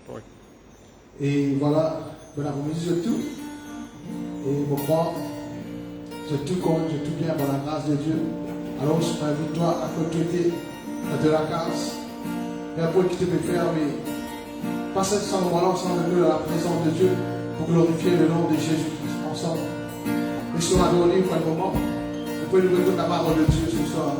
Oui. Et voilà, bon après-midi, je tout. Et je crois, je tout compte, je tout bien par la grâce de Dieu. Alors, je m'invite toi à côté de la case. Et après, qui te peut faire, mais passer ce moment-là ensemble de nous dans la présence de Dieu pour glorifier le nom de Jésus-Christ ensemble. Et sur la journée, pour un moment, vous pouvez nous retourner la parole de Dieu ce soir.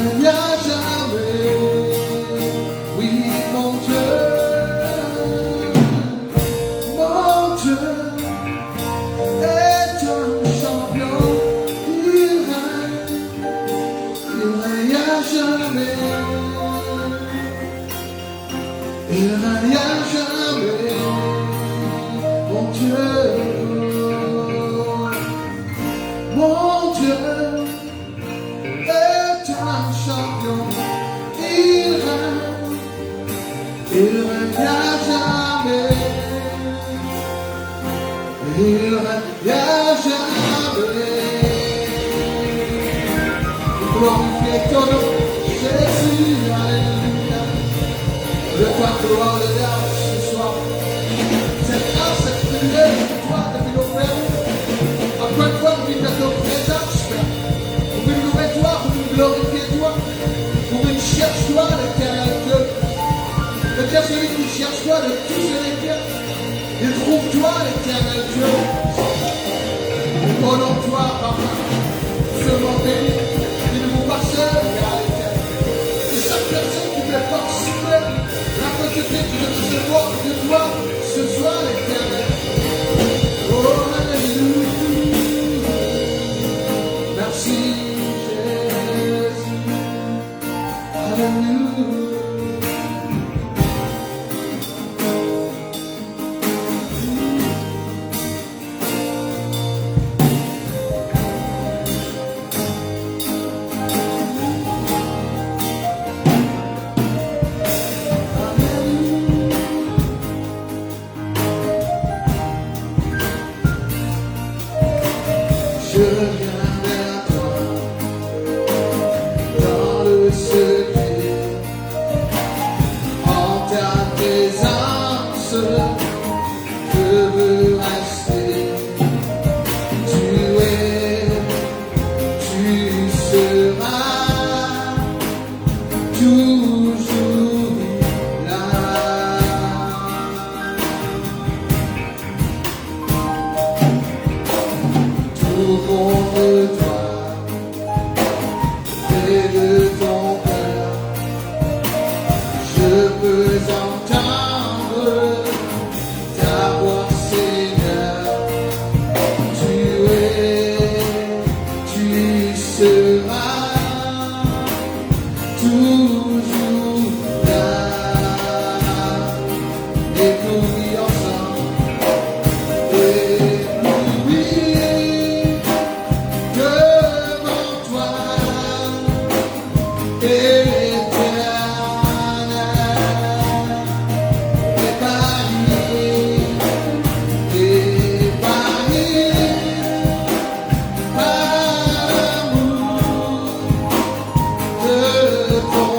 n'y a jamais, oui mon Dieu, est un champion, il règne à jamais, il règne à jamais, mon Dieu, est un champion, il règne à jamais, il règne à jamais. Glorifiez ton nom, Jésus, alléluia. Le toi gloire et l'âme ce soir. Cette grâce, cette prière, toi, depuis nos frères. Après une fois, nous venons de notre présence, Père. Nous venons louer toi, nous venons glorifier toi. Nous venons chercher toi, l'éternel Dieu. Le Dieu, celui qui cherche toi de tous les biens. Il trouve toi, l'éternel Dieu. Nous honorons toi, Papa. Seulement béni. Il ne vous pas seul, car l'éternel. Et chaque personne qui peut participer, la quantité qui veut recevoir de toi, ce soir, l'éternel. Oh, alléluia. Merci, Jésus. Alléluia. Je viens vers toi dans le secret, en ta présence, je veux rester. Tu seras toujours là. Tout contre toi, près de ton cœur, je peux entendre ta voix, Seigneur. Tu seras toujours là. Et nous vivons ensemble. Devant toi, éternel, épargné par l'amour de ton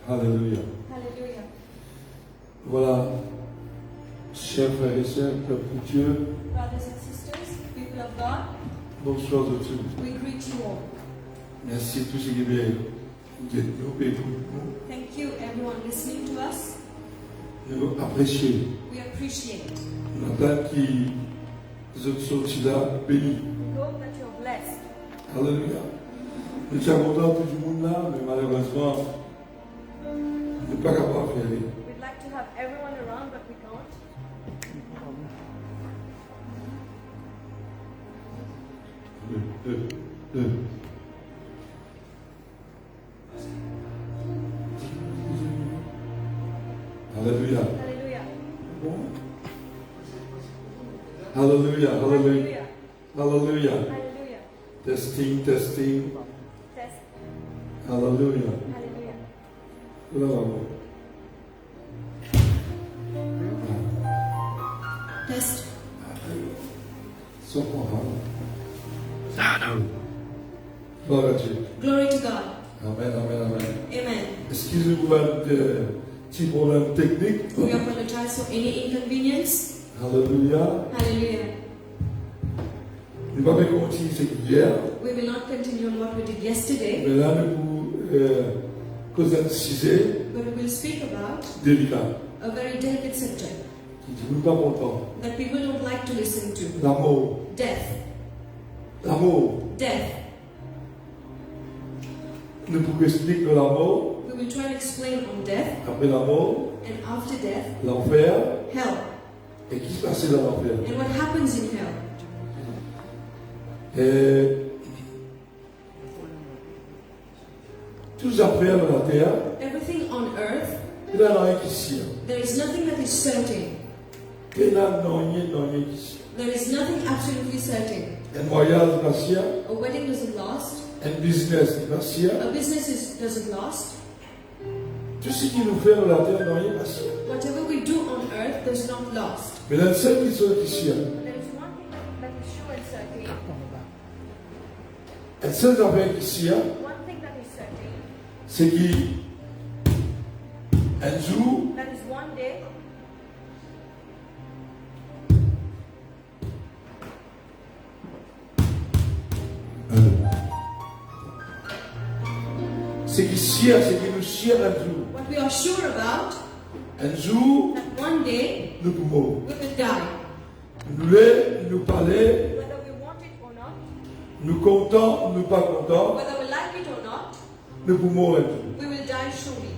Alléluia. Hallelujah. Voilà, chers frères et sœurs, peuple de Dieu, Brothers and sisters, people of God, bonsoir à tous. we greet you all. Merci à tous ceux qui viennent développer pour nous. Thank you, everyone listening to us. Nous apprécions. We appreciate. Nous attendons qu'ils soient sortis là bénis. We hope that you're blessed. Alléluia. Nous sommes contents tout le monde là, mais malheureusement, nous ne sommes pas capables d'y aller. We'd like to have everyone around, but we can't. Alléluia. Hallelujah. Alléluia. Alléluia. Hallelujah. Alléluia. Hallelujah. Testing, testing. Test. Alléluia. Hallelujah. Bravo. Test. Gloire à Dieu. Glory to God. Amen, amen, amen. Amen. Excusez-moi de petit problème technique. We apologize for any inconvenience. Alléluia. Hallelujah. Nous ne pouvons pas continuer ce qu'hier, We will not continue on what we did yesterday, mais là nous causer un sujet but we will speak about délicat a very delicate subject qui n'est pas content. that people don't like to listen to. L'amour. Death. L'amour. Death. Nous pouvons expliquer l'amour, We will try to explain on death, après l'amour, and after death, l'enfer, hell, et qui se passe dans l'enfer. and what happens in hell. Et tous après dans la terre, Everything on earth, il y a rien qui s'y there is nothing that is certain. Il y a rien qui s'y There is nothing absolutely certain. Un voyage qui A wedding doesn't last. un business qui A business doesn't last. tout ce qui nous fait dans la terre n'a rien passé. Whatever we do on earth does not last. Mais la seule qui soit ici, There is one thing that is sure and certain. la seule affaire ici, One thing that is certain. c'est qu'un jour, That is one day Ce qui sûr, ce qui nous sûr un jour. What we are sure about, Un jour, that one day nous pouvons. we will die. Nous les, nous parler, Whether we want it or not, nous contents, nous pas contents, whether we like it or not, nous pouvons un jour. we will die surely.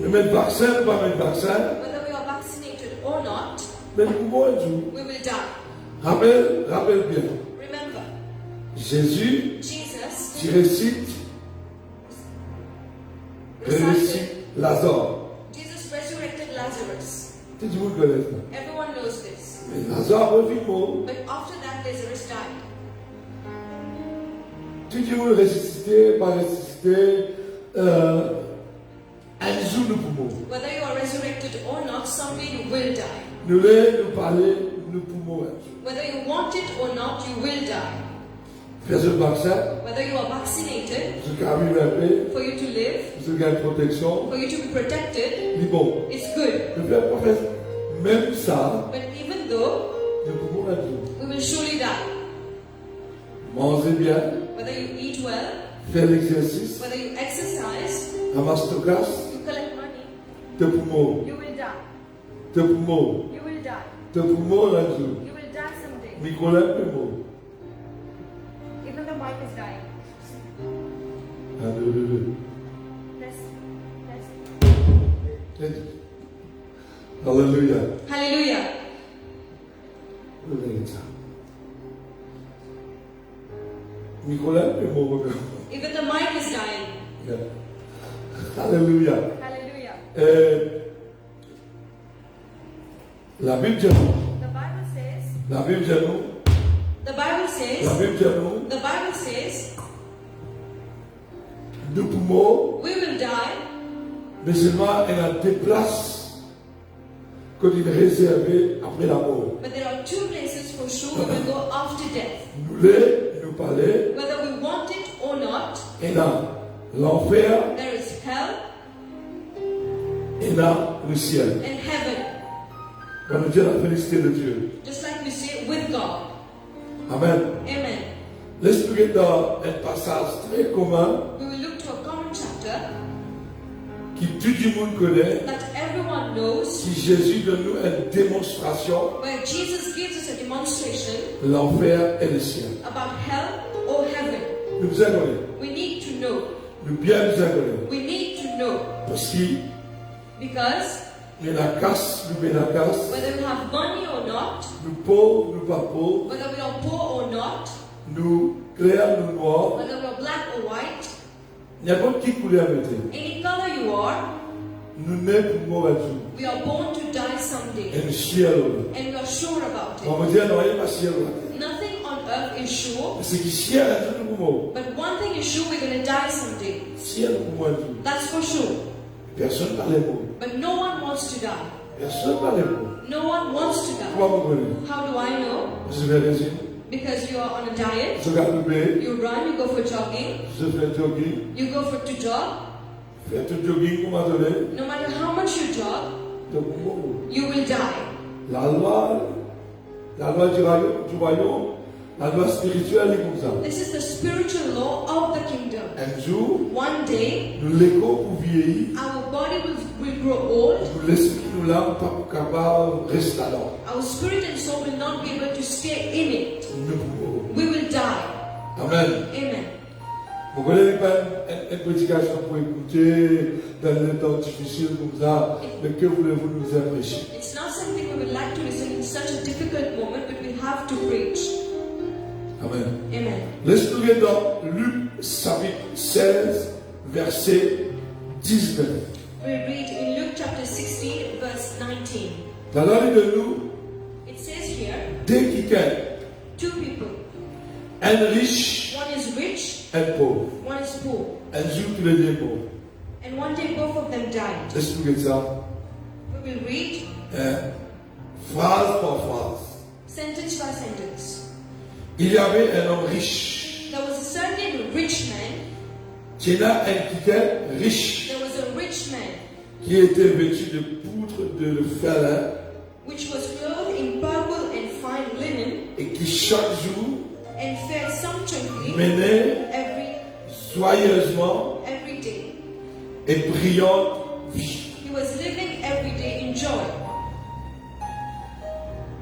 Nous mettre vaccin, pas mettre vaccin, Whether we are vaccinated or not, mais nous pouvons un jour. we will die. Rappelle bien. Remember, Jésus, Jesus tu récites recited, Lazare. Jesus resurrected Lazarus. Tout le monde connaît ça. Everyone knows this. Mais Lazare revit mort. But after that, Lazarus died. Tout le monde ressuscité, pas ressuscité. Un jour nous pouvons. Whether you are resurrected or not, someday you will die. Nous les, nous parler, nous pouvons un jour. Whether you want it or not, you will die. Faire ce vaccin, Whether you are vaccinated, ce qui arrive un peu, for you to live, ce qui a une protection, for you to be protected, dit bon. it's good. Le faire professe, même ça, But even though, nous pouvons un jour. we will surely die. Manger bien, Whether you eat well, faire l'exercice, whether you exercise, ramasse ton casse, you collect money, tes poumons, you will die. tes poumons, You will die. tes poumons un jour. You will die someday. Nicolas Pémo. Even the mic is dying. Let's Alléluia. Hallelujah. Vous avez ça. Nicolas Pémo. Even the mic is dying. Alléluia. Hallelujah. La Bible dit nous. The Bible says, La Bible dit nous. the Bible says, La Bible dit nous. the Bible says, Nous poumons, we will die, mais seulement il y a des places qu'on est réservées après la mort. but there are two places for sure we will go after death. Nous les, nous parler, Whether we want it or not, il y a l'enfer, there is hell il y a le ciel. and heaven. On veut dire la félicité de Dieu. Just like we say with God. Amen. Amen. Laisse-nous dans un passage très commun We will look to a common chapter qui tout le monde connaît, that everyone knows, qui Jésus donne nous une démonstration where Jesus gives us a demonstration de l'enfer et le ciel. about hell or heaven. Nous vous connaissons. We need to know. Nous bien nous connaissons. We need to know. Parce qu'il Because y a la casse, nous bien la casse, whether we have money or not, nous pauvres, nous pas pauvres, whether we are poor or not, nous clairs, nous noirs, whether we are black or white, n'importe qui couleur mettez. any color you are, Nous n'êtes pour mourir jour. we are born to die someday. Et le ciel, And we are sure about on it. va dire, non, il n'y a pas ciel là. Nothing on earth is sure, C'est qui ciel, nous pour mourir. but one thing is sure, we're going to die someday. Ciel pour mourir jour. That's for sure. Personne ne parle pour. But no one wants to die. Personne ne parle pour. No one wants to die. Comment vous connaissez? How do I know? Je vais régime. Because you are on a diet, Je regarde le pays. you run, you go for jogging, Je fais jogging. you go for to jog. Fais tout jogging pour m'adonner. No matter how much you jog, Donc, pour mourir. you will die. La loi du royaume, la loi spirituelle est comme ça. This is the spiritual law of the kingdom. Un jour, One day, nous l'écho pour vieillir. our body will grow old, Nous l'esprit nous l'âme pas capable de rester là. our spirit and soul will not be able to stay in it. Nous pouvons. We will die. Amen. Amen. Vous connaissez pas une prédication pour écouter dans les temps difficiles comme ça, mais que voulez-vous nous apprécier? It's not something we would like to listen in such a difficult moment, but we have to preach. Amen. Amen. Laisse-nous lire dans Luc chapitre 16, verset 19. We read in Luke chapter 16, verse 19. Dans la vie de nous, It says here, dès qu'il y a two people. un riche, One is rich, un pauvre, one is poor. un jour tous les deux pauvres. And one day both of them died. Laisse-nous lire ça, We will read phrase par phrase. sentence by sentence. Il y avait un homme riche. There was a certain rich man. Qui a un qui était riche, There was a rich man qui était vêtu de poudre de félin which was clothed in purple and fine linen et qui chaque jour and fared sumptuously menait every joyeusement every day. et brillante vie. He was living every day in joy.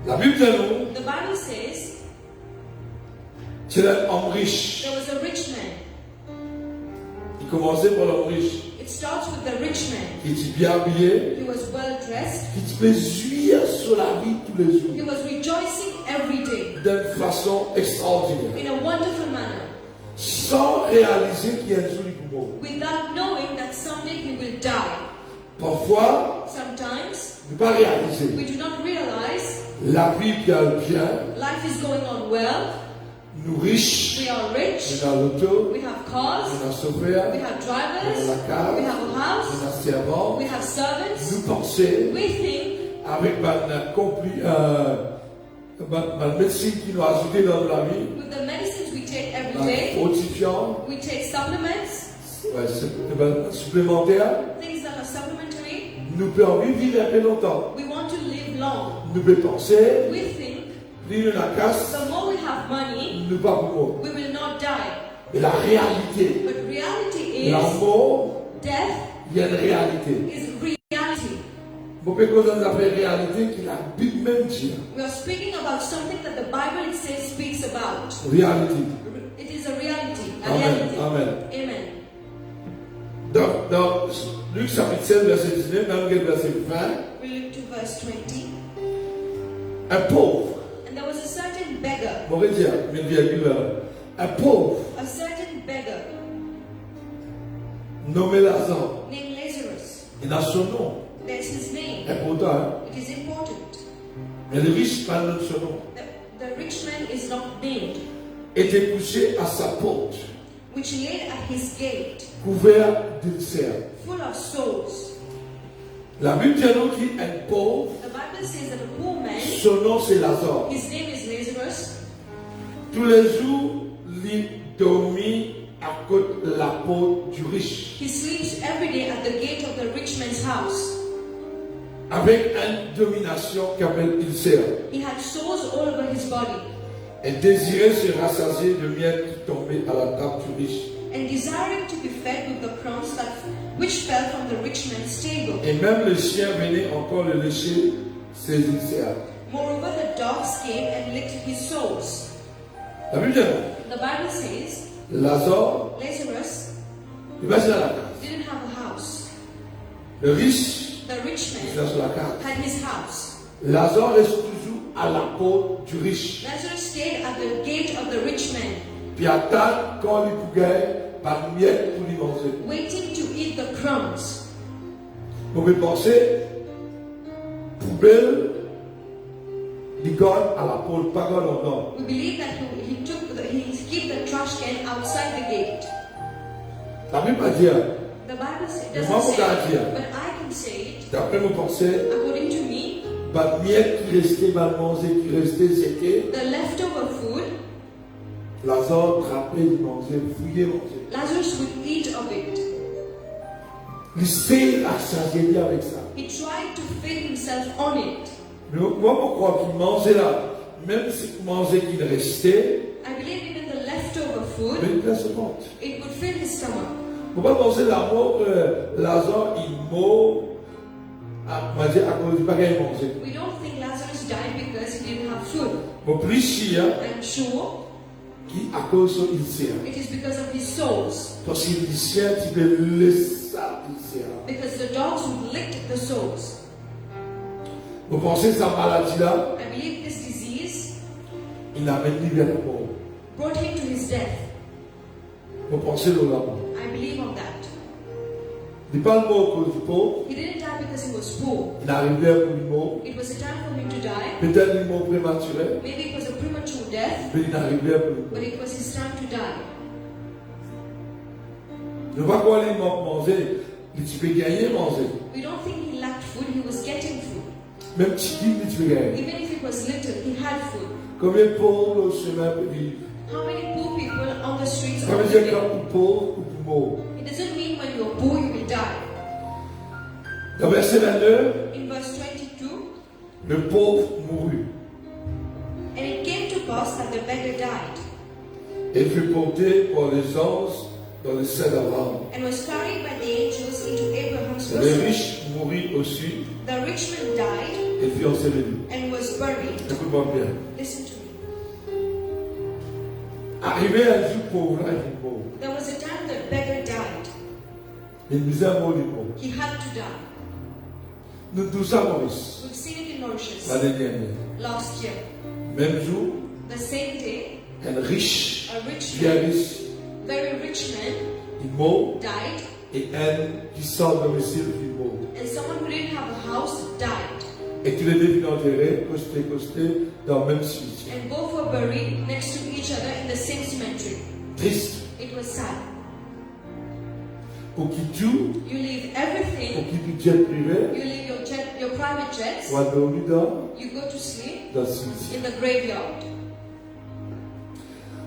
La Bible dit nous, The Bible says c'est un homme riche. there was a rich man. Il commençait par l'homme riche. It starts with the rich man. Qui était bien habillé, He was well dressed. qui peut jouir sur la vie tous les jours. He was rejoicing every day D'une façon extraordinaire. in a wonderful manner, Sans réaliser qu'il y a un jour du mort. without knowing that someday he will die. Parfois, Sometimes ne pas réaliser. we do not realize La vie qui a le bien, life is going on well. nous riches, We are rich. on a l'auto, We have cars. on a chauffeur, We have on a drivers. la carte, We have a on house. a servant. We have servants. Nous pensons We think avec ma médecine qui nous a ajouté dans la vie, with the medicines we take every la day, fortifiant, we take supplements, supplémentaire, things that are supplementary. nous pouvons vivre un peu longtemps. We want to live long. Nous pouvons penser, We think vivre la casse, the more we have money, nous pas pour mort. we will not die. Mais la réalité, But reality la is mort, death il y a une réalité. is reality. Vous pouvez causer une affaire réalité qui la Bible même dit. We are speaking about something that the Bible itself speaks about. Réalité. It is a reality. A Amen. reality. Amen. Amen. Dans Luc chapitre 16, verset 19, dans le verset 20, We look to verse 20. un pauvre, And there was a certain beggar, on va dire, mais une virgule, un pauvre a certain beggar nommé Lazare, named Lazarus. il a son nom, That's his name. important, hein? It is important. Mais le riche parle de son nom, The rich man is not named, était couché à sa porte, which laid at his gate, couvert d'ulcères. full of sores. La Bible dit nous qu'un pauvre, The Bible says that a poor man, son nom c'est Lazare. his name is Lazarus, Tous les jours, il dormit à côté de la porte du riche, he sleeps every day at the gate of the rich man's house. avec une domination qu'appelle ulcère. He had sores all over his body, Et désirait se rassasier de miettes qui tombaient à la table du riche. and desiring to be fed with the crumbs which fell from the rich man's table. Et même le chien venait encore le lécher ses ulcères. Moreover, the dogs came and licked his sores. La Bible dit, The Bible says Lazare, Lazarus il va sur la carte. didn't have a house. Le riche, The rich il man va sur la carte. had his house. Lazare reste toujours à la porte du riche. Lazarus stayed at the gate of the rich man, Puis attend quand il pouvait par miettes pour lui manger. waiting to eat the crumbs. Vous pouvez penser, poubelle, il gagne à la porte, pas gagne en or. We believe that he keep the trash can outside the gate. La Bible va dire, The Bible Mais moi, doesn't pourquoi say dire? it, but I can say it. d'après mon pensée, According to me, par miettes qui restaient mal mangées, qui restaient c'était, the leftover food, Lazare trappait, il mangeait, fouillait, mangeait. Lazarus would eat of it. Il s'est rassasié avec ça. He tried to feed himself on it. Mais moi, je crois qu'il mangeait là, même s'il mangeait qu'il restait, I believe even the leftover food, mais il se monte. it would fill his stomach. Il ne faut pas penser la mort, Lazare, il mort, à cause du bagage manger. We don't think Lazarus died because he didn't have food. Mais plus chiant, I'm sure qui à cause de l'ulcère. it is because of his sores. Parce que l'ulcère, tu peux laisser ça, l'ulcère. Because the dogs would lick the sores. Vous pensez que sa maladie-là, I believe this disease il l'amène vers la mort. brought him to his death. Vous pensez au la mort. I believe on that. Il n'est pas le mort pour le pauvre, He didn't die because he was poor. il arrivait pour le mort. It was a time for him to die. Peut-être le mort prématuré, Maybe it was a premature death, mais il arrivait pour le but mort. it was his time to die. Ne pas quoi les morts manger, tu peux gagner manger. We don't think he lacked food, he was getting food. Même petit, tu peux gagner. Even if it was little, he had food. Combien de pauvres au chemin peuvent vivre? How many poor people on the streets Ça are veut dire living? quand tu es pauvre ou pour mort. It doesn't mean when you're poor you will die. Dans verset 22, In verse 22, le pauvre mourut and it came to pass that the beggar died, et fut porté par les anges dans le sein d'Abraham. and was carried by the angels into Abraham's Le bosom. riche mourut aussi The rich man died et fut enseveli. and was buried. Écoute-moi bien. Listen to me. Arrivé un jour pauvre, là, il est pauvre. There was a time that beggar died. Il misère mort du pauvre. He had to die. Nous tous ça, Maurice, We've seen it in Mauritius l'année dernière. last year. Même jour, The same day, un riche, a rich bien man, riche, very rich man, il mort died, et un qui sort domicile qui mort. and someone who didn't have a house died. Et qu'il est venu enterrer, costé, dans le même cimetière. And both were buried next to each other in the same cemetery. Triste. It was sad. Pour qui tout, You leave pour everything, qui du jet privé, you leave your private jets, pour dormir you go to sleep dans le cimetière. in the graveyard.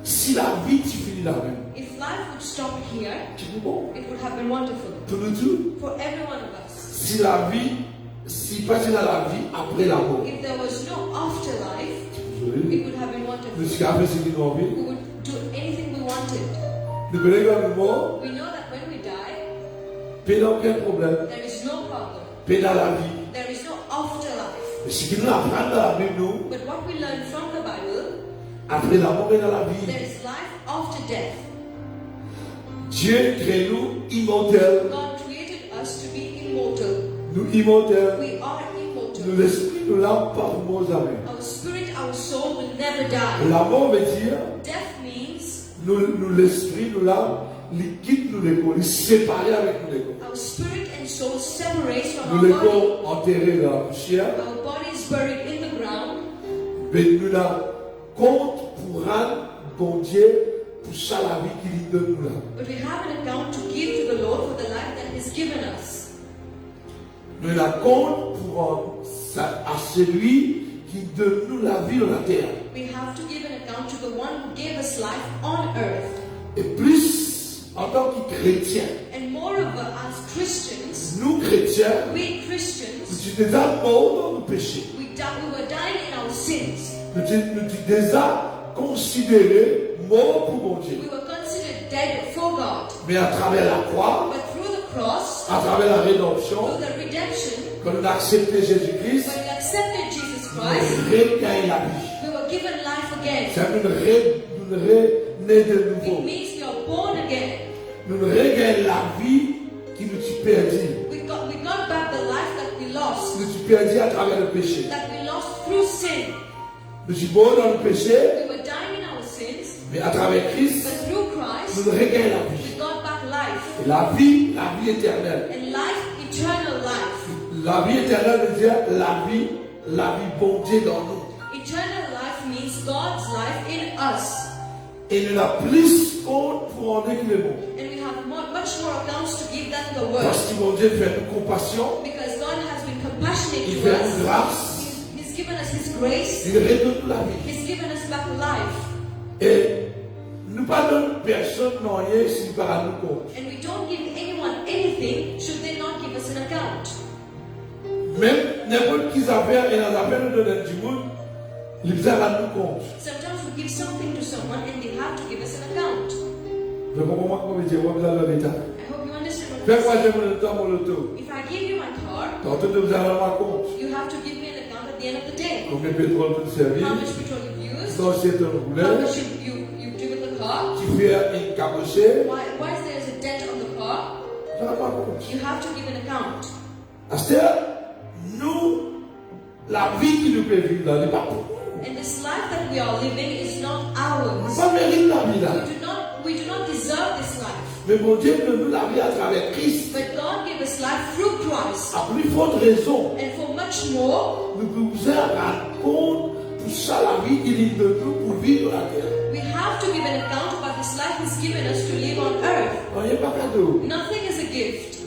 Si la vie, tu finis là même, If life would stop here, tu dis bon, it would have been wonderful pour nous tous, for every one of us. si la vie, si pas dans la vie après la mort, If there was no afterlife, désolé, it would have been nous wonderful. sommes fait ce qu'ils ont envie, We would do anything we wanted. nous connaissons quand nous mort, We know that when we die, pas aucun problème, there is no problem. pas dans la vie. There is no afterlife. Mais ce qui nous apprend dans la Bible, nous, But what we learn from the Bible, après la mort et dans la vie, there is life after death. Dieu crée nous immortels, God created us to be immortal. nous immortels, We are immortal. nous l'esprit, nous l'âme par mot jamais. Our spirit, our soul will never die. La mort veut dire, Death means nous l'esprit, nous l'âme, les quitte nous les corps, les séparer avec nous les corps. our spirit and soul separates from Nous our les body. corps enterrés dans la poussière, Our body is buried in the ground, mais nous la compte pour rendre bon Dieu pour ça la vie qu'il donne nous là. but we have an account to give to the Lord for the life that He's given us. Nous la compte pour rendre ça à celui qui donne nous la vie dans la terre. We have to give an account to the one who gave us life on earth. Et plus, en tant que chrétiens, And moreover, as Christians, nous chrétiens, we Christians, nous sommes déjà morts dans nos péchés. we were dying in our sins. Nous sommes déjà considérés morts pour mon Dieu. We were considered dead for God. Mais à travers la croix, But through the cross, à travers la rédemption, through the redemption, quand nous avons accepté Jésus-Christ, when we accepted Jesus nous Christ, regagnons la vie. we were given life again. C'est nous renaît de It nouveau. means we are born again. Nous regagnons la vie qui nous a perdu. We got back the life that we lost, Nous sommes perdus à travers le péché. that we lost through sin. Nous sommes morts dans le péché, We were dying in our sins, mais à travers Christ, but through Christ, nous regagnons la vie. we got back life. Et la vie éternelle. And life, eternal life. La vie éternelle veut dire la vie bon Dieu dans nous. Eternal life means God's life in us. Et nous avons plus compte pour en que le monde. And we have much more accounts to give than the world. Parce que mon Dieu fait nous compassion, Because God has been compassionate il to fait nous us. grâce, He's given us His grace. il redonne nous la vie. He's given us back life. Et nous ne donnons personne non rien si par nous compte. And we don't give anyone anything should they not give us an account. Même n'importe qui affaire et dans affaire nous donnent du monde, ils besoin à nous compte. Sometimes we give something to someone and they have to give us an account. Je comprends comment dire, on va dans l'état. I hope you understand what Fais I'm quoi saying. j'aime le temps mon auto. If I give you my car, Tantôt de vous avoir ma compte. you have to give me an account at the end of the day. Combien de pétrole tu servis? How much petrol you've used, Dans cette how roulette, much you've driven the car, tu fais une cabochée, why is there a dent on the car, tu n'as pas compte. you have to give an account. C'est-à-dire, nous, la vie qui nous peut vivre là, n'est pas pour nous. And this life that we are living is not On ours. ne pas mérite la vie là. We do not deserve this life. Mais mon Dieu donne nous la vie à travers Christ. But God gave us life through Christ. À plus forte raison, And for much more, nous pouvons rendre compte pour ça la vie qu'il est de nous pour vivre la terre. we have to give an account about this life He's given us to live on earth. Il n'y a pas cadeau. Nothing is a gift.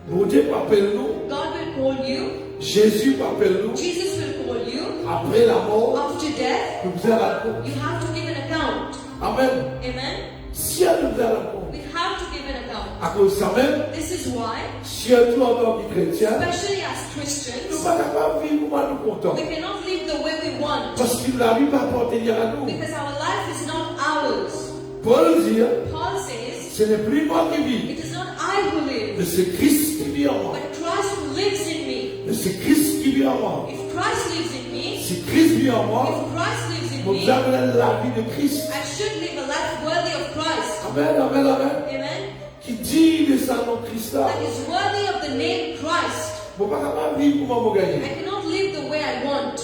Mon Dieu appelle nous, God will call you. Jésus appelle nous, Jesus will call you. après la mort, After death, nous pouvons rendre compte. you have to give an account. Amen. Amen? Si elle nous rendre compte, We have to give an account. à cause de ça même, This is why, si elle nous en tant que chrétien, especially as nous ne Christians, sommes pas capables de vivre comme nous contents. we cannot live the way we want. Parce que la vie ne va pas appartenir à nous. Because our life is not ours. Paul dit, Paul says, Ce n'est plus moi qui vis, It is not I who mais live, c'est Christ qui vit en moi. but Christ who lives in me. Mais c'est Christ qui vit en moi. If Christ lives in me, Si Christ vit en moi, if Christ lives in nous me, avons la vie de Christ. I should live a life worthy of Christ. Amen, amen, amen. Amen. Qui dit de ça non Christ là. That is worthy of the name Christ. Je ne peux pas vivre pour moi I gagner. cannot live the way I want.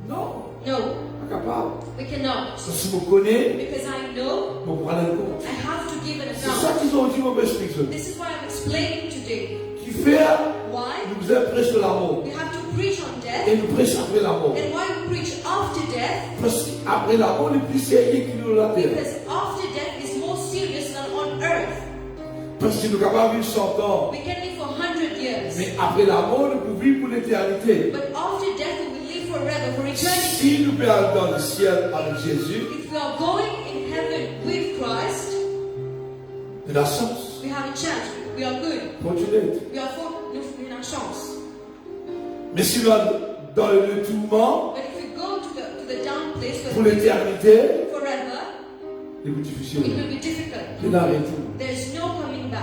Non, No, pas capable. we cannot. Si je me connais, Because I know je me prends en compte. I have to give an C'est ça account. qu'ils ont dit, mon explication. This is what I'm explaining today. Qui fait, Why? nous prêche l'amour. We have to preach on death. Et nous prêche après l'amour. And why we preach after death? Parce qu'après l'amour, le plus sérieux qui nous la terre. Because after death is more serious than on earth. Parce que nous sommes capables de vivre 100 ans. We can live for 100 years. Mais après l'amour, nous pouvons vivre pour l'éternité. But after death we will live forever, for eternity. Si nous pouvons aller dans le ciel avec Jésus, If we are going in heaven with Christ, il a chance. we have a chance. We are good. Continuez. We are for, nous avons une chance. Mais si nous allons dans le tourment, But if we go to the down place pour where l'éternité, forever, c'est plus it difficile. will be difficult. C'est l'arrêter. There is no coming back.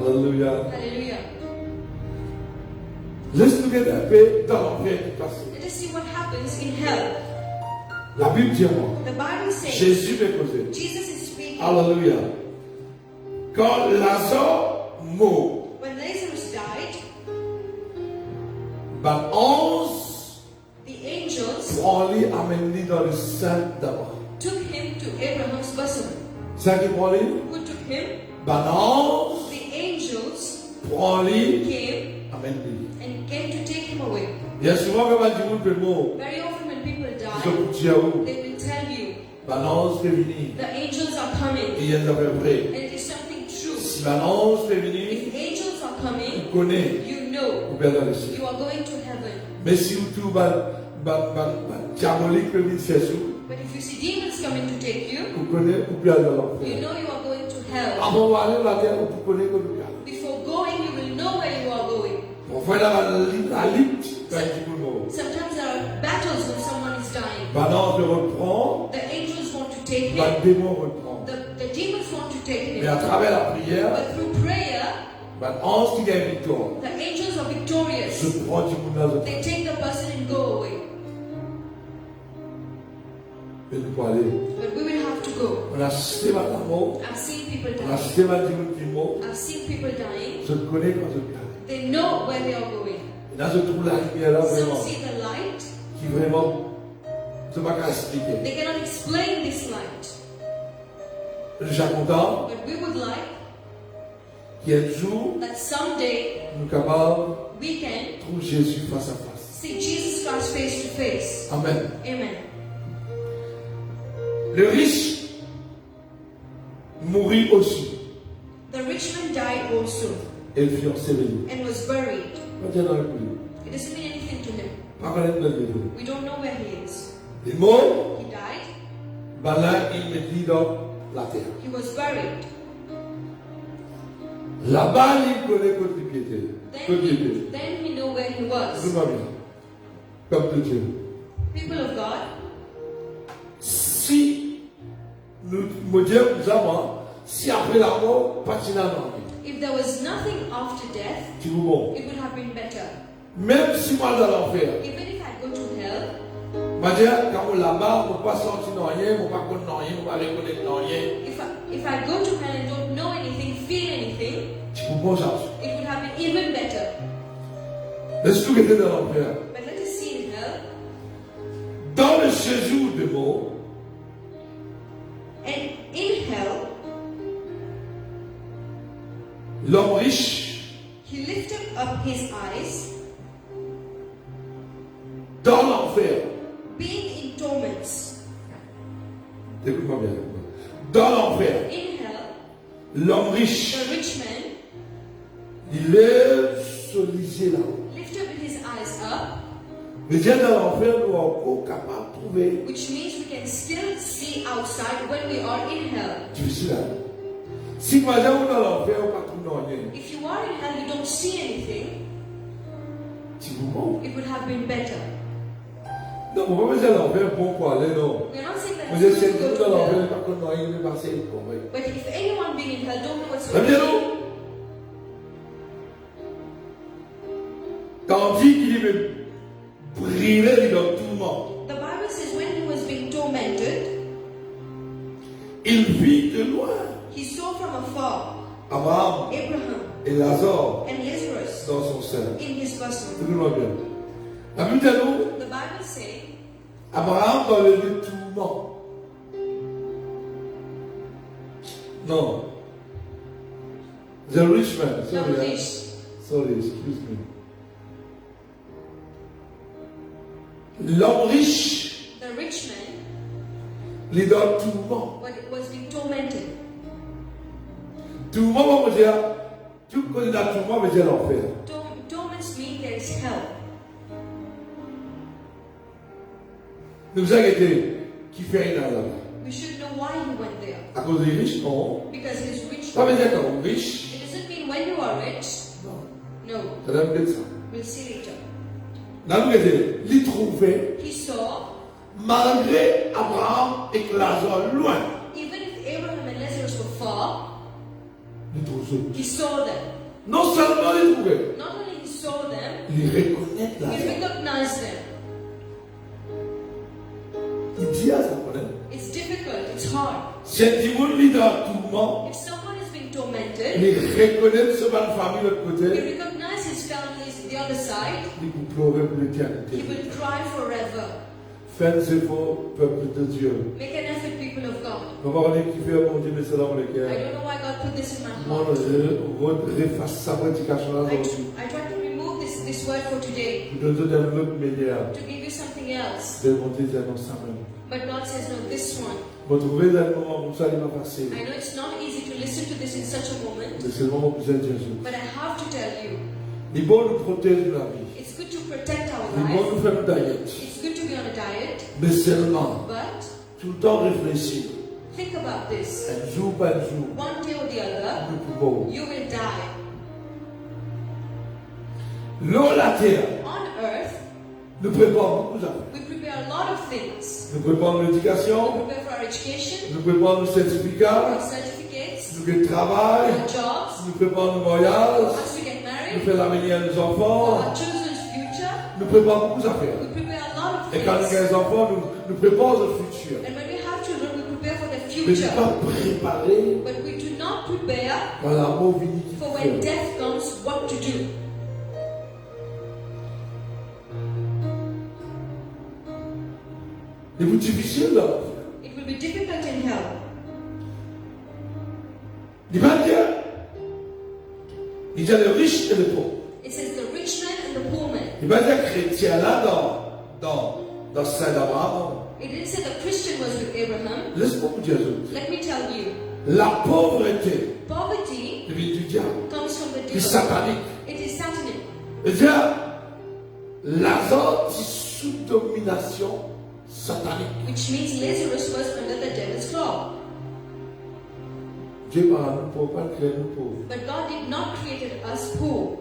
Alléluia. Hallelujah. Laisse-nous regarder un peu dans l'enfer qui passe. Let us see what happens in hell. La Bible dit moi, The Bible says, Jésus m'est causé. Jesus is speaking. Alléluia. Quand Lazare mort, When Lazarus died, ben 11 the angels prend lui, amène-lui dans le sein d'Abraham. took him to Abraham's bosom. Ça qui prend lui, Who took him? ben 11 The angels prend lui, came amène-lui. and came to take him away. Bien souvent, quand on dit qu'on peut mort, Very often when people ils die, ont dit à vous, they will tell you, ben 11 peut venir. the angels are coming. Et il y a un vrai. And it is something true. Si ben 11 peut venir, If angels are coming, vous connaissez, you know vous pouvez aller dans le ciel. you are going to heaven. Mais si vous trouvez diabolique peut venir faire ça, But if you see demons coming to take you, vous connaissez, vous pouvez aller dans you l'enfer. know you are going to hell. Avant d'aller dans la terre, vous connaissez que vous allez. Before going, you will know where you are going. On fait la lutte quand il dit mort. Sometimes there are battles when someone is dying. Maintenant, on te reprend, The angels want to take le him. démon reprend. The demons want to take Mais à him. travers la prière, But through prayer, ange qui gagne victoire. the angels are victorious. Je prends du monde dans le They take the person and go away. Et nous pouvons aller. But we will have to go. On a assisté à la mort, I've seen people on a die. assisté à du monde qui est mort. I've seen people dying. Je connais quand je viens. They know where they are going. Et là, je trouve la lumière là Some vraiment, see the light. qui vraiment, je ne peux pas expliquer. They cannot explain this light. Je suis content But we would like qu'un jour, that someday nous sommes capables we can de trouver Jésus face à face. see Jesus Christ face to face. Amen. Amen. Le riche mourit aussi. The rich man died also Et le fiancé veut. and was buried. Pas dire dans le pays. It doesn't mean anything to him. Pas connaître le pays. We don't know where he is. Il est mort, He died. ben là, il me dit dans la terre. He was buried. Là-bas, il connaît côté piété. Côté piété. Then we know where he Tout was. va bien. Comme de Dieu. People of God, Si nous me disons, nous avons, si après la mort, pas de non. if there was nothing after death, Tu vous bon. it would have been better. Même si moi dans l'enfer, Even if I go to hell, je dire, quand on là-bas, on ne peut pas sortir dans rien, on ne peut pas connaître rien, on ne peut pas reconnaître dans rien. if I go to hell and don't know anything, feel anything, Tu vous bon, Georges. it would have been even better. Laisse-nous rester dans l'enfer. But let us see in hell, Dans le séjour de mort, and in hell, l'homme riche, he lifted up his eyes, dans l'enfer, being in torments. écoute-moi bien, dans l'enfer, In hell, l'homme riche, the rich man il lève son lisier là-haut. lifted his eyes up, Mais Dieu dans l'enfer, nous sommes encore capables de trouver which means we can still see outside when we are in hell. difficile. Si moi j'ai dans l'enfer, on ne peut pas trouver rien. If you are in hell, you don't see anything, Tu vous mens. it would have been better. Non, on ne peut pas dire l'enfer bon pour aller, non. We're not saying that Vous who's êtes going to tous go dans to l'enfer, hell. par contre, non, il est passé. Bon, oui. But if anyone being in hell don't know what's Très going bien, on, non? Quand on dit qu'il est brûlé dans le tourment, the Bible says when he was being tormented, il vit de loin he saw from afar Abraham Abraham et Lazare and Lazarus dans son sein. in his bosom. Écoutez-moi bien. La Bible dit nous, The Bible says Abraham dans le tourment. Non. The rich man. the Sorry, rich, sorry, excuse me. L'homme riche, the rich man, il est dans le tourment. was being tormented. Tourment, on veut dire, tout connaît dans le tourment, veut dire l'enfer. Torments mean there is hell. Ne vous inquiétez, qui fait là-bas? We should know why he went there. À cause des riches? Non. Because he's rich. Ça veut dire qu'on est riche? It doesn't mean when you are rich. Non. No, Ça donne bien ça. we'll see later. Là, vous regardez, il trouvait, He saw, malgré Abraham et Lazare loin, even if Abraham and Lazarus were far, il trouvait. he saw them. Non seulement il trouvait, Not only he saw them, il reconnaît he Lazare. recognized them. Il dit à sa collègue, It's difficult, it's hard. si un petit monde est dans le tourment, If someone is being tormented, il reconnaît ce bonne famille de l'autre he côté, recognizes his family is the other side, il vous pleurer pour he l'éternité. will cry forever. Faites ses efforts, peuple de Dieu. Make an effort, people of God. On va voir qui fait mon Dieu, mais c'est là où le I cœur. don't know why God put this in my Moi, heart. je refasse sa prédication là aujourd'hui. I try to remove this word for today Pour donner un autre meilleur. to give you something else. De monter dans nos samedi. But God says, no, this one. Vous trouvez dans le moment où ça va passer. I know it's not easy to listen to this in such a moment, Mais c'est le moment où vous êtes Jésus. but I have to tell you, Il est bon de nous protéger de la vie. it's good to protect our Il est bon life. de nous faire une diète. It's good to be on a diet, Mais seulement, but tout le temps réfléchir. think about this. Un jour par jour, One day or the other, nous pouvons. you will die. L'eau, la terre, On earth, nous prépare beaucoup d'affaires. we prepare a lot of things. Nous préparons We l'éducation, prepare for our education, nous préparons le our certificat, certificates, nous le travail, our jobs, nous préparons le mariage, once we get nous married, faisons l'avenir des for enfants, our children's future. nous préparons beaucoup d'affaires. We prepare a lot of Et quand nous things. avons des enfants, nous préparons le futur. And when we have children, we prepare for the Mais ne future. pas préparer But we do not prepare quand la mort vient qui for when fait. death comes, what to do. C'est plus difficile là. It will be difficult in hell. Il va dire, il y a les riches et les pauvres. It says the rich man and the poor man. Il va dire chrétien là dans Saint-Abraham. It didn't say the Christian was with Abraham. Laisse-moi vous dire autre. Let me tell you, La pauvreté poverty vient du diable, comes from the du devil. satanique. It is satanic. C'est-à-dire, Lazare est sous domination satanique. Which means Lazarus was under the devil's claw. Dieu parle nous pauvres, pas créer nous pauvres. But God did not create us poor.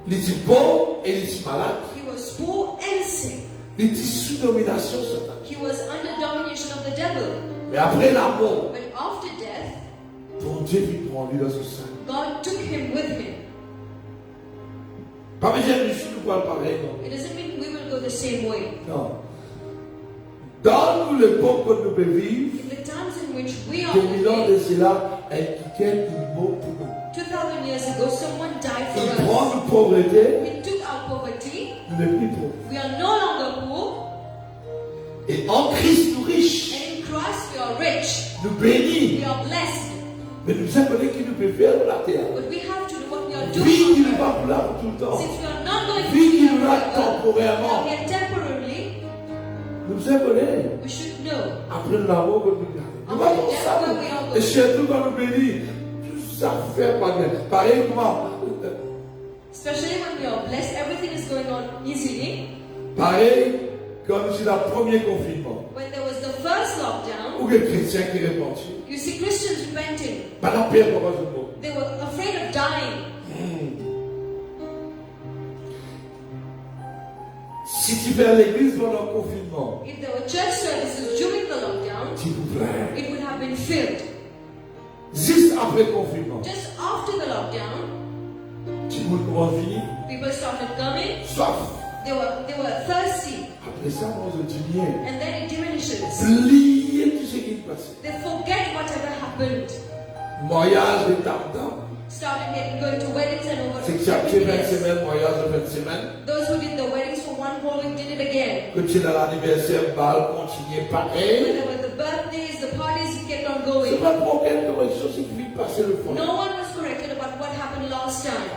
Il est pauvre et il est malade. He was poor and sick. Il est sous domination satanique. He was under domination of the devil. Mais après la mort, But after death, ton Dieu vit prendre lui dans ce sein. God took him with him. Pas besoin de suivre le pareil, non. It doesn't mean we will go the same way. Non. Dans l'époque que nous pouvons vivre, In the times in which we are 2000 ans de living, cela, elle quittait une mot pour nous. 2000 years ago, someone died Il for prend us. une pauvreté, We took our poverty. nous n'est plus pauvres. We are no longer poor. Et en Christ, nous riches, And in Christ, we are rich. nous bénis. We are blessed. Mais nous savons qui nous peut faire la terre. But we have to do what we are Vie doing qui on ne earth. va pas là pour tout le temps. Since we are not going to Vie qui be nous here va forever, temporairement. we are here temporarily, Nous savons we should know. après l'amour que nous gardons. Nous allons savoir. Et surtout quand nous bénis, tout ça fait pas bien. Pareil comment, Especially when we are blessed, everything is going on easily. pareil comme c'est le premier confinement. When there was the first lockdown, Ou les chrétiens qui répondent. you see Christians repenting. Pas la paix pour pas mot. They were afraid of dying. Si tu fais à l'église pendant le confinement, If there were church services during the lockdown, filled. Juste après le confinement, Just after the lockdown, tout le monde va finir, people started coming. soif. They were thirsty, Après ça, moi je dis rien. and then it diminishes. Oubliez tout ce qui est passé. They forget whatever happened. Mariage de tam-tam. Started going to weddings and over C'est que chaque everything 20 else. semaines, mariage de 20 semaines. Those who did the weddings for one whole week did it again. Quand tu es dans l'anniversaire, bal continue When pareil. there were the birthdays, the parties, it kept on C'est going. pas pour aucune correction, c'est qu'il passer le fond. No one was corrected about what happened last time.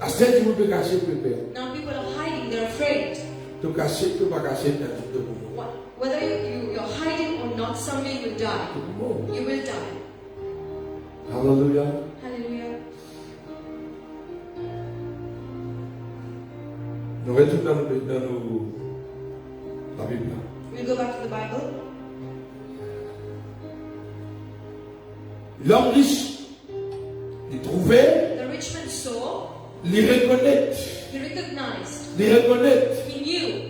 À ce que vous pouvez cacher, pépé. Now people are hiding, they're afraid. Tu caches, tu vas cacher dans tout le monde. Whether you're hiding or not, someday you will die. Tout le monde. You will die. Alléluia. Hallelujah. Nous retournons dans la Bible. We'll go back to the Bible. L'homme riche, il trouvait, The rich man saw, il reconnaît, he recognized, il reconnaît. he knew.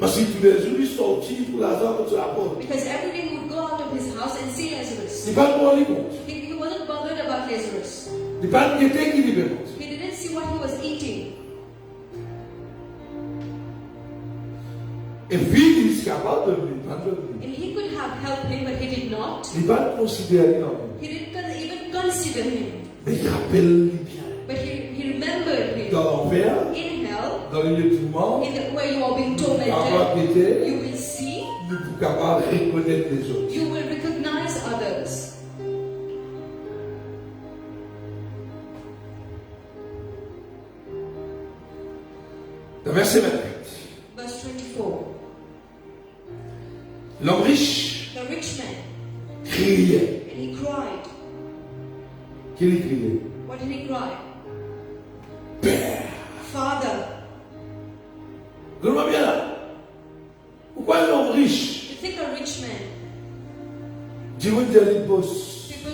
Parce que tous les jours, il sortit pour Lazare sur la porte. Because every day he would go out of his house and see Lazarus. Il n'est pas pour lui compte. He wasn't bothered about Lazarus. Il n'est pas inquiété qu'il y compte. He didn't see what he was eating. Et puis, il est capable de lui prendre. And he could have helped him, but he did not. Il ne va pas considérer non. He didn't even consider him. Mais il rappelle bien. But he remembered him. Dans l'enfer, In hell, dans le lieu de tourment, where you are being nous pouvons tormented, quitter, you will see, nous pouvons capable de reconnaître les autres. you will recognize others. Dans verset 24, Verse 24. l'homme riche The rich man, criait. and he cried. Qu'il criait? What did he cry? Père. Father. Regarde bien là. Pourquoi l'homme riche? You think a rich man, Dieu dit à lui, boss, people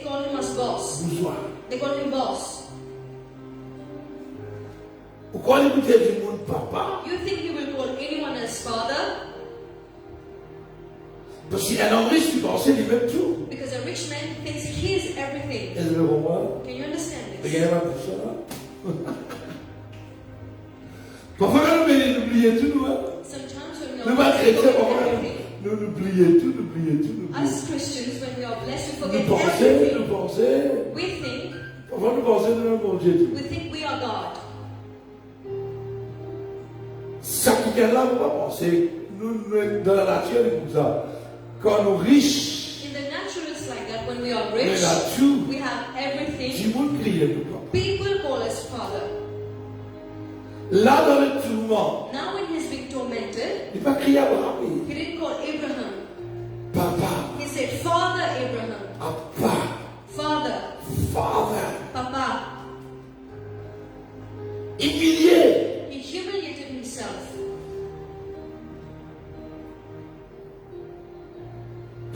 call him as boss. bourgeois. They call him boss. Pourquoi il dit du monde papa? You think he will call anyone as father? Parce qu'un homme riche, tu pensais lui-même tout. Because a rich man thinks he is everything. Est-ce que vous comprenez? Can you understand this? Regardez-moi tout ça. Parfois, nous oublions tout, nous. Sometimes when we Nous, are chrétiens, blessed, we parfois, forget everything. nous oublions tout, nous oublions tout. As Christians, when we are blessed, we forget Nous pensons, everything. nous pensons. We think, Parfois, nous pensons, nous avons Dieu. we think we are God. Ça qui est là, on va penser, nous, dans la nature, comme ça. Quand nous riches, In the natural, it's like that. When we are on rich, a tout. we have everything. Du monde crie, nous, papa. People call us father. Là, dans le tourment, Now, when he's being tormented, il va crier à Abraham. he didn't call Abraham. Papa, He said, Father Abraham. papa, Father, father. Papa. Humilié. He humiliated himself.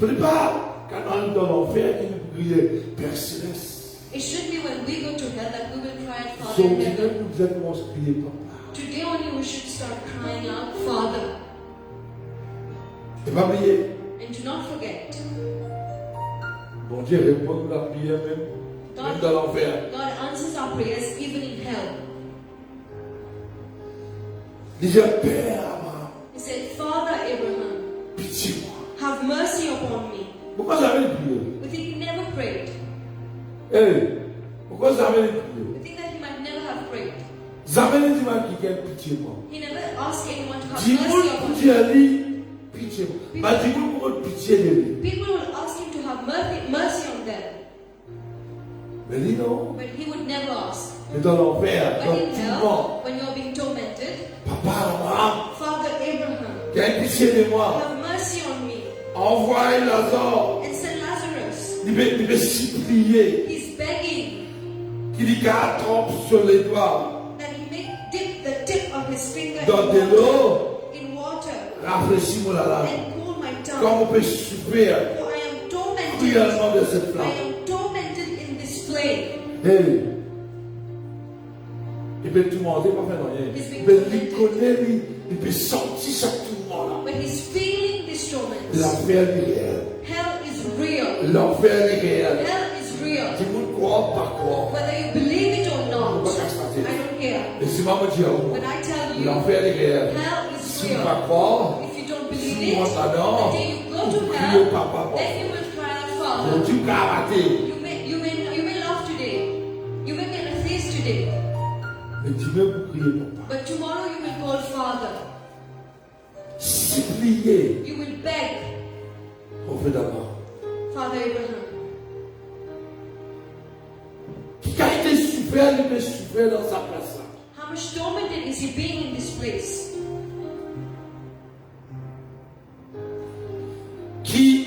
Ce n'est pas quand on est dans l'enfer qu'il nous crier Père Céleste. It should be when we go to hell that we will cry out, Father Sauf in que heaven. nous allons se crier Papa. Today only we should start crying out, Father. Et pas oublier, And do not forget, bon Dieu répond à la prière même dans l'enfer. God answers our prayers even in hell. Déjà, Père Abraham, He said, Father Abraham, pitié-moi. have mercy upon me. Pourquoi vous avez prié? We think he never prayed. Pourquoi vous avez prié? We think that he might never have prayed. Vous avez dit à quelqu'un pitié-moi. He never asked anyone to have Dis-moi mercy upon pitié him. à lui, pitié-moi. Mais dis-moi pour pitié de lui. People will ask him to have mercy on them, Mais lui non. but he would never ask. Mais dans l'enfer, But dans in le hell, tourment, when you're being tormented, Papa Abraham, Father Abraham, qui a pitié de moi, have mercy on me. envoie Lazare. And send Lazarus. Il veut supplier He's begging qu'il y trempe sur les doigts that he may dip the tip of his finger dans de l'eau. in water Rafraîchis-moi la langue. and cool my Comme tongue. on peut souffrir For I am tormented. cruellement de cette I flamme. am tormented in this flame. Hey. Il peut tout manger, pas faire rien. Il peut lui connaître, il peut sentir ce tourment là. But he's feeling this these torments. L'enfer est réel. Hell is real. L'enfer est réel. Hell is real. Tu ne crois pas quoi. Whether you believe it or not, I don't care. Et si maman dit à vous, But I tell you, l'enfer est réel. hell is Si tu ne real. vas croire, If you don't believe si it, tu vas pas the day you go to crier hell, papa. then you will cry out, Mon Father. Dieu, karaté. You may laugh today. You may be an atheist today. Mais tu veux vous crier papa. But tomorrow you will call Father. Supplier You will beg au fait d'abord. Father Abraham. Qui a été souffert, il peut souffrir dans sa place. How much tormented is he being in this place? Qui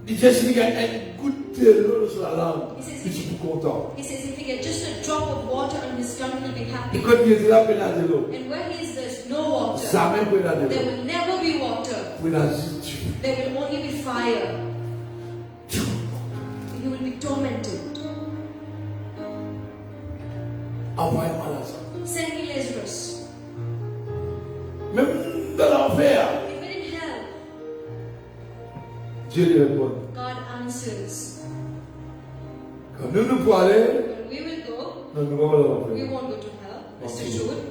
disait s'il y a une goutte de l'eau sur la langue, je suis plus content. He says if he gets just a drop of water on his tongue, he'll be happy. Et quand il est là, il y a de l'eau. And where there's no water, Jamais il y a de there l'eau. will never be water. Il y a juste du There will only be fire. He will be tormented. envoyez-moi Lazare. Send me Lazarus. Même dans l'enfer, Even in hell, Dieu lui répond. God answers. Quand nous pouvons aller, When we will go, nous allons dans we l'enfer. won't go to hell. Mr. Okay. Jude.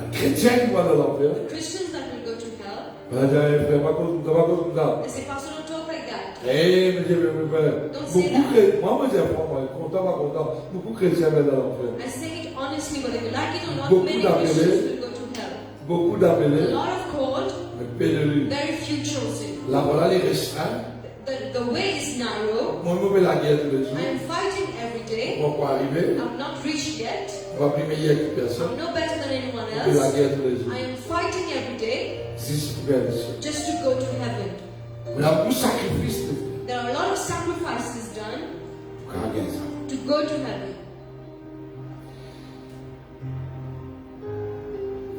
Un chrétien qui va dans l'enfer, The Christians that will go to hell, on va dire, frère, pas comme ça. they say, Pastor, don't talk like that. Eh, mais Dieu, mais frère, Don't say beaucoup that. de moi, j'ai un moi, content, pas content, beaucoup de chrétiens vont dans l'enfer. I say it honestly, whether you like it or not, Beaucoup many d'appelés. Christians will go to hell. Beaucoup A d'appelés, lot of called, mais peu de lui. very few chosen. Là, voilà les restreints. The way is narrow. Moi, je fais la guerre tous les jours. I am fighting every day. On va pas arriver. I'm not rich yet. On va plus meilleur que personne. I'm no better than anyone On fait la else. guerre tous les jours. I am fighting every day Si pour gagner ça. just to go to heaven. On a beaucoup de sacrifices There are a lot of sacrifices done pour gagner ça. to go to heaven.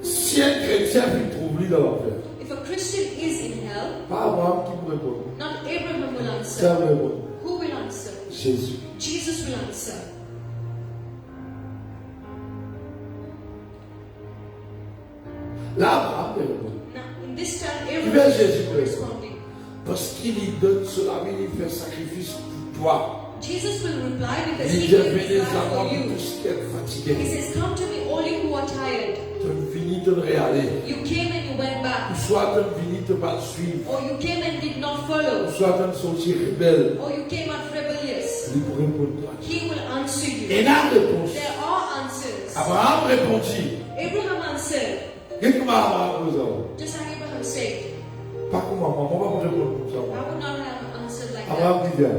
Si un chrétien peut trouver dans l'enfer, If a Christian is in hell, pas Abraham qui vous répond. not Abraham will Ça answer. vous répond. Who will answer? Jésus. Jesus will answer. Là, Abraham lui répond. Now, in this time, Bien, Abraham Jésus is peut responding. Parce qu'il lui donne cela, il fait sacrifice pour toi. Jesus will reply because Il he dit, gave venez his life à moi for pour you. tous qui êtes He fatigués. says, come to me, all you who are tired. Tu me finis de réaller. You came and you went Ou back. soit tu me finis de pas suivre. Or you came and did not Ou follow. soit tu me sortir rebelle. Or you came out rebellious. Il pour répondre toi. He will answer you. Et la réponse. There are answers. Abraham répondit. Abraham answered. Qu'est-ce que Abraham vous Just like Abraham said. Pas comme moi, moi pas répondre comme ça. I would not have answered like Abraham that. dit bien,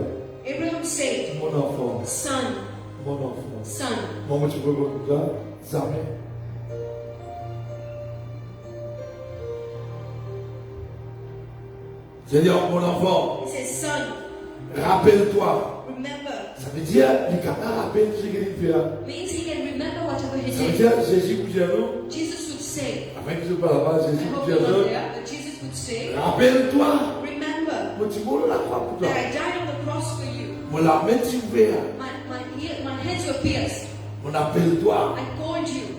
Abraham said, mon enfant, son, mon enfant. son. Moi, tu peux répondre comme ça, jamais. J'ai dit, mon enfant, He says, son, rappelle-toi. remember. Ça veut dire, il peut rappeler ce qu'il fait. Means he can remember whatever he Ça veut did. dire, Jésus vous dit à nous, Jesus would say, après que je parle là-bas, I Jésus vous hope dit you're à not nous, there, but Jesus would say, rappelle-toi, remember mon petit mot la croix pour toi. that I died on the cross for you. Mon la main tu ouvert, My hands were pierced. mon appelle-toi, I called you,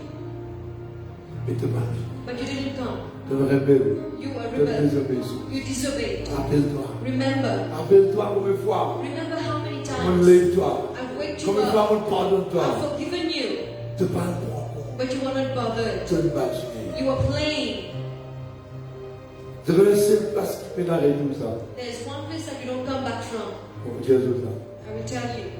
mais te parle. but you didn't come. Te rebelle, You were te rebel. désobéissant. You disobeyed. Rappelle-toi. Remember. Rappelle-toi combien de fois, Remember how many mon times lève-toi. I've waked you Combien de fois, up. mon pardonne-toi. I've forgiven you, Te parle pour encore. but you were not bothered. Te imaginer. You were playing. Je connais cette place qui peut arrêter tout ça. There's one place that you don't come back from. Pour vous dire tout ça. I will tell you.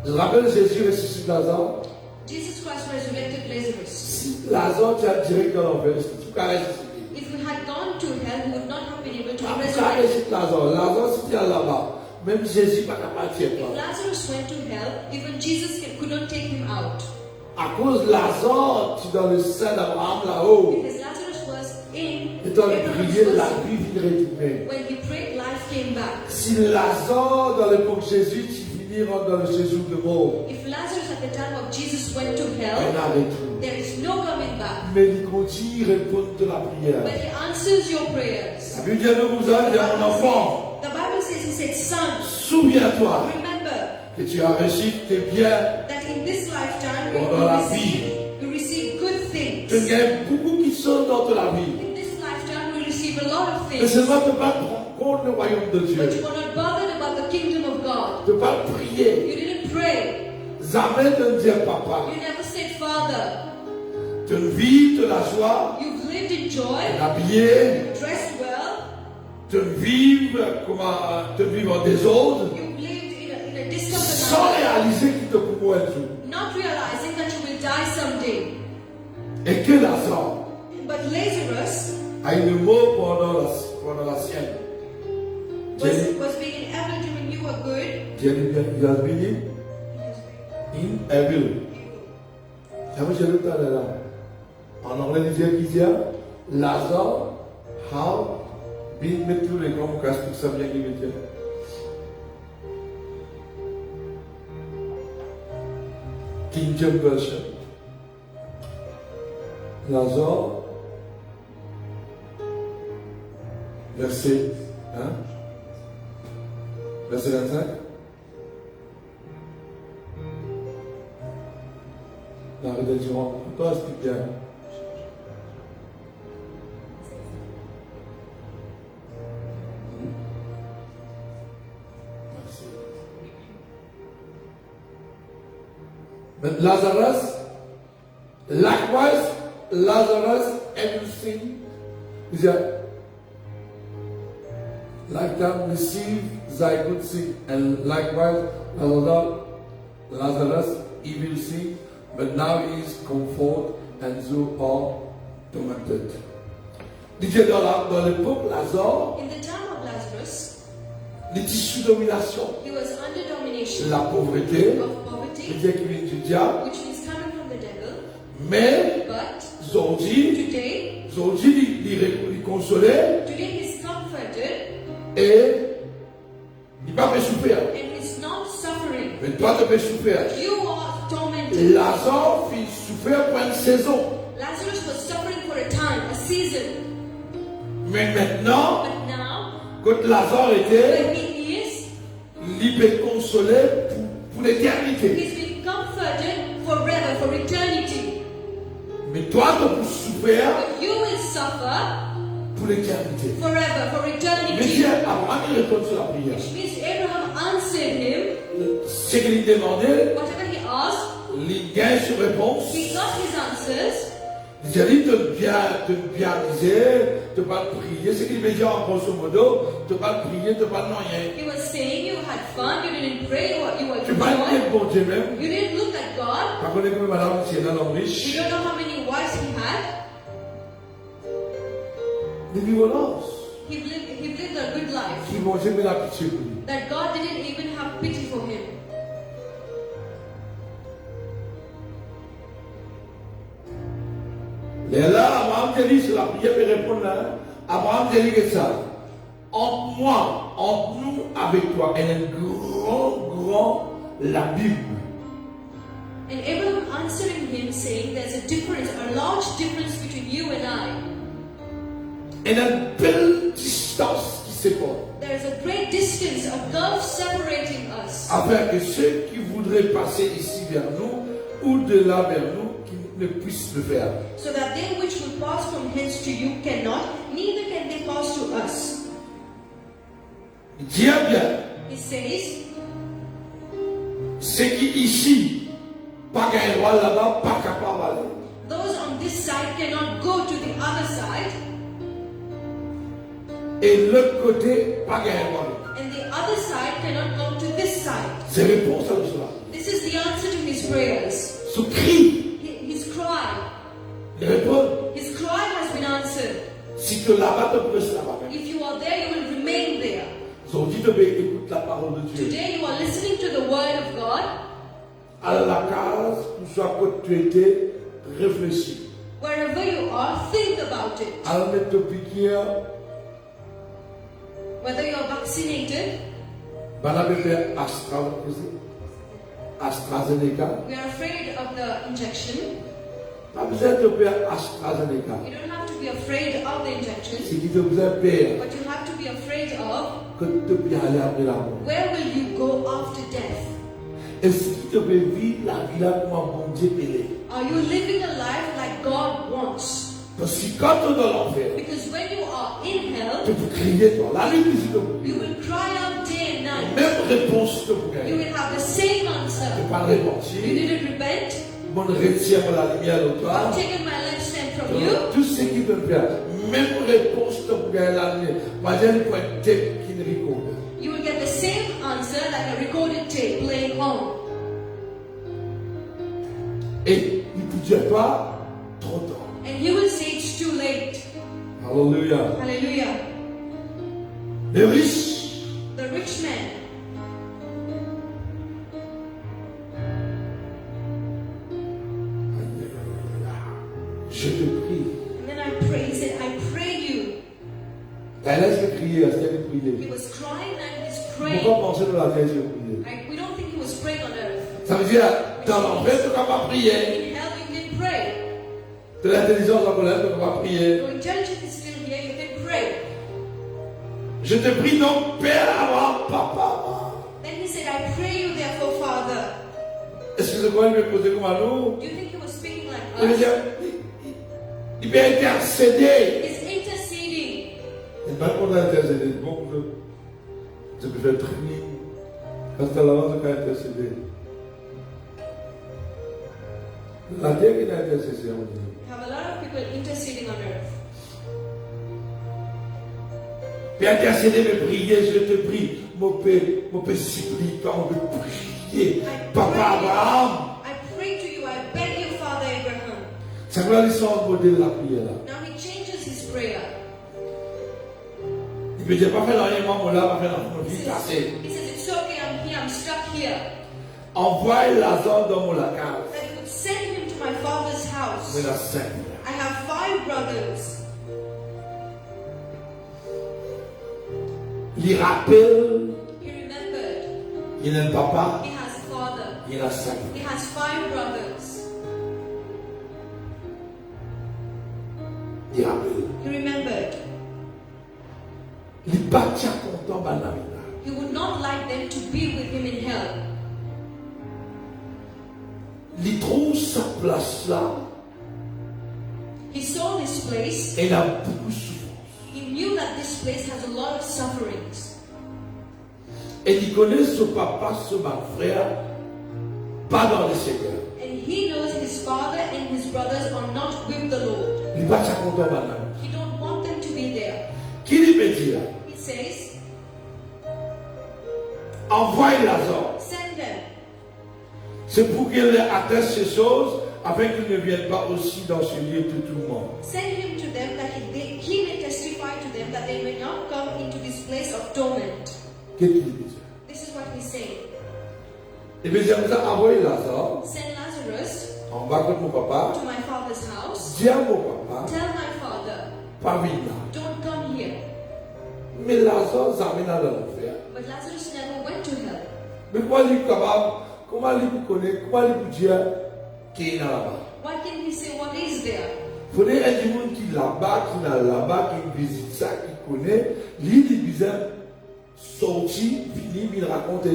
Je rappelle Jésus ressuscite Lazare. Jesus Christ resurrected Lazarus. Si Lazare tient direct dans l'enfer, c'est tout carré ressuscité. If we had gone to hell, we would not have been able to Tout resurrect. carré ressuscite Lazare. Lazare se tient là-bas. Même Jésus pas capable de tirer If pas. Lazarus went to hell, even Jesus could not take him out. À cause de Lazare, tu es dans le sein d'Abraham là-haut. Because Lazarus was in Et dans le Abraham's prier, la bosom. vie vient retourner. When he prayed, life came back. Si Lazare, dans l'époque de Jésus, tu finiras dans le séjour de mort, If Lazarus at the time of Jesus went to on hell, a retour. there is no coming back. Mais il continue à répondre de la prière. But he answers your prayers. La Bible dit à nous, vous avez dit à mon enfant, The Bible says, he said, son, souviens-toi remember que tu as reçu tes biens. that in this lifetime Dans la you receive good things. Il y a beaucoup qui sont dans la vie. In this lifetime receive a lot of Mais things, seulement de ne pas prendre compte du royaume de but you Dieu. were not bothered about the kingdom of God. De ne pas prier. You didn't pray. Jamais de ne dire papa. You never said, Father. De vivre de la joie, You've lived in joy, d'habiller, dressed well, de vivre de vivre des autres, you've lived in a distant sans another, réaliser qu'il te pourrait un jour. not realizing that you will die someday. Et que Lazare But Lazarus a eu le mot pendant la sienne. was being able to when you were good. He has been in evil. Ça veut dire tout à l'heure. En anglais, il disait Lazare have been met tous les grands cas pour ça bien qu'il me dit. King James Version. Lazare, verset 1, verset 25. La rédaction, toi, explique bien. Merci. But Lazarus, likewise, Lazarus, everything is a like that receive thy good thing, and likewise, Lazarus, evil thing. But now he is comfort and so are tormented. Dieu dans l'époque, Lazare, In the time of Lazarus, les tissus de domination, he was under domination la pauvreté, of le poverty, Dieu qui vient du diable, which means coming from the devil. mais But aujourd'hui, today, il consolait today he's comforted et il va me souffrir. and he's not suffering. Mais toi, tu peux souffrir. You are tormented. Lazare fit souffrir pour une saison. Lazarus was suffering for a time, a season. Mais maintenant, But now, quand Lazare était, where he is, il peut consoler pour l'éternité. he's been comforted forever, for eternity. Mais toi, tu peux souffrir But you will suffer pour l'éternité. forever, for Mais eternity. Dieu, Abraham, il répond sur la prière. Which means Abraham answered him. Ce qu'il demandait, Whatever he asked, il gagne sur réponse. he got his answers. Il a dit de bien diser, de pas prier. Ce qu'il veut dire en grosso modo, de pas prier, de pas non rien. He was saying you had fun, you didn't pray, you were Tu vas joy. dire bon Dieu même. You didn't look at God. Par contre, comme madame, c'est un homme You riche. don't know how many wives he had. Des violences. He lived a good life. Qui vont jamais la pitié pour lui. That God didn't even have pity for him. Et là, Abraham te dit, c'est la prière pour répondre là. Abraham te dit que ça. Entre moi, entre nous, avec toi, elle est grand l'abîme. And Abraham answering him saying there's a difference, a large difference between you and I. Elle a une belle distance qui sépare. There is a great distance, a gulf separating us. Afin que ceux qui voudraient passer ici vers nous, ou de là vers nous, qu'ils ne puissent le faire. So that they which will pass from hence to you cannot, neither can they pass to us. Dis bien, He says, ceux qui ici, pas qu'un droit là-bas, pas capable d'aller. those on this side cannot go to the other side, Et l'autre côté, pas qu'un droit. and the other side cannot go to this side. C'est réponse à cela. This is the answer to his prayers. Ce cri, His cry. il répond. His cry has been answered. Si tu es là-bas, tu peux rester là-bas. If you are there, you will remain there. Aujourd'hui, tu peux écouter la parole de Dieu. Today you are listening to the word of God. À la case, où soit que tu étais, réfléchis. Wherever you are, think about it. À la mettre piquer, Whether you are vaccinated, la bébé AstraZeneca. we are afraid of the injection. Pas besoin de faire AstraZeneca. You don't have to be afraid of the injection, C'est qui te besoin de faire but you have to be afraid of que tu peux aller après la mort. where will you go after death. Et ce qui te peut vivre la vie là comme un bon Dieu pelé. Are you living a life like God wants? Parce que quand on est dans l'enfer, Because when you are in hell, tu peux crier dans la nuit, tu you will cry out day and night. même réponse que vous You gagnez. will have the same Tu answer. pas You repentir, didn't repent. mon retire la lumière de toi. I've taken my lampstand from you. Tout ce qui peut faire, même réponse que vous gagnez la nuit. Moi, j'ai une pointe tape qui ne recorde. You will get the same answer like a recorded tape playing home. Et il ne dit pas trop tard. And he will say it's too late. Alléluia. Hallelujah. Les riches, The rich man, je te prie. and then I pray, he said, I pray you. Elle laisse crier, elle laisse He prier. was crying and he's Pourquoi praying. penser de la terre, je prier? We don't think he was praying on earth. Ça veut dire, dans l'enfer, tu ne peux pas prier. In hell, you can pray. De l'intelligence en colère, tu ne peux pas prier. Your intelligence is still here, you can pray. Je te prie non, Père, avant, Papa. Then he said, I pray you therefore, Father. Excusez-moi, il me posait comme à nous. Do you think he was speaking like Il veut us? dire, il peut intercéder. He's interceding. Il ne va pas intercéder. Bon, je peux faire training. Parce que là, je peux intercéder. La terre qui a intercédé, on dit. We have a lot of people interceding on earth. Puis intercéder, me prier, je te prie. Mon père supplie, on veut prier. Papa Abraham. I pray to you, I beg you, Father Abraham. C'est quoi l'histoire du modèle de la prière là? Now he changes his prayer. Il ne peut dire pas faire rien, moi, là, pas faire dans mon vie, cassé. He says, it's okay, I'm here, I'm stuck here. Envoie Lazare dans mon lacage. That you would send him to my father's house. Mais la 5. I have 5 brothers. Il rappelle, He remembered. il a un papa, He has a father. il a 5. He has 5 brothers. Il rappelle. He remembered. Il bâtit content dans la vie. He would not like them to be with him in hell. Il trouve sa place là He saw this place. et il a beaucoup de souffrance. He knew that this place has a lot of sufferings. Et il connaît son papa, son frère, pas dans le Seigneur. And he knows his father and his brothers are not with the Lord. Il bâtit content dans la vie. He don't want them to be there. Qui lui peut dire, He says, envoie Lazare. send them. C'est pour qu'il atteste ces choses afin qu'il ne vienne pas aussi dans ce lieu de tout le monde. Send him to them that he may testify to them that they may not come into this place of torment. Qu'est-ce qu'il dit? This is what he's saying. Et bien, j'aime ça envoyer Lazare. Send Lazarus On va contre mon papa. to my father's house. Dis à mon papa, Tell my father, pas venir là. don't come here. Mais Lazare, ça amène dans l'enfer. But Lazarus never went to hell. Mais comment il connaît, comment il peut dire qu'il est là-bas? Why can't he say what is there? Il faudrait un monde qui est là-bas, qui est là-bas, qui visite ça, qui connaît. Lui, il bizarre, sorti, fini, il raconte.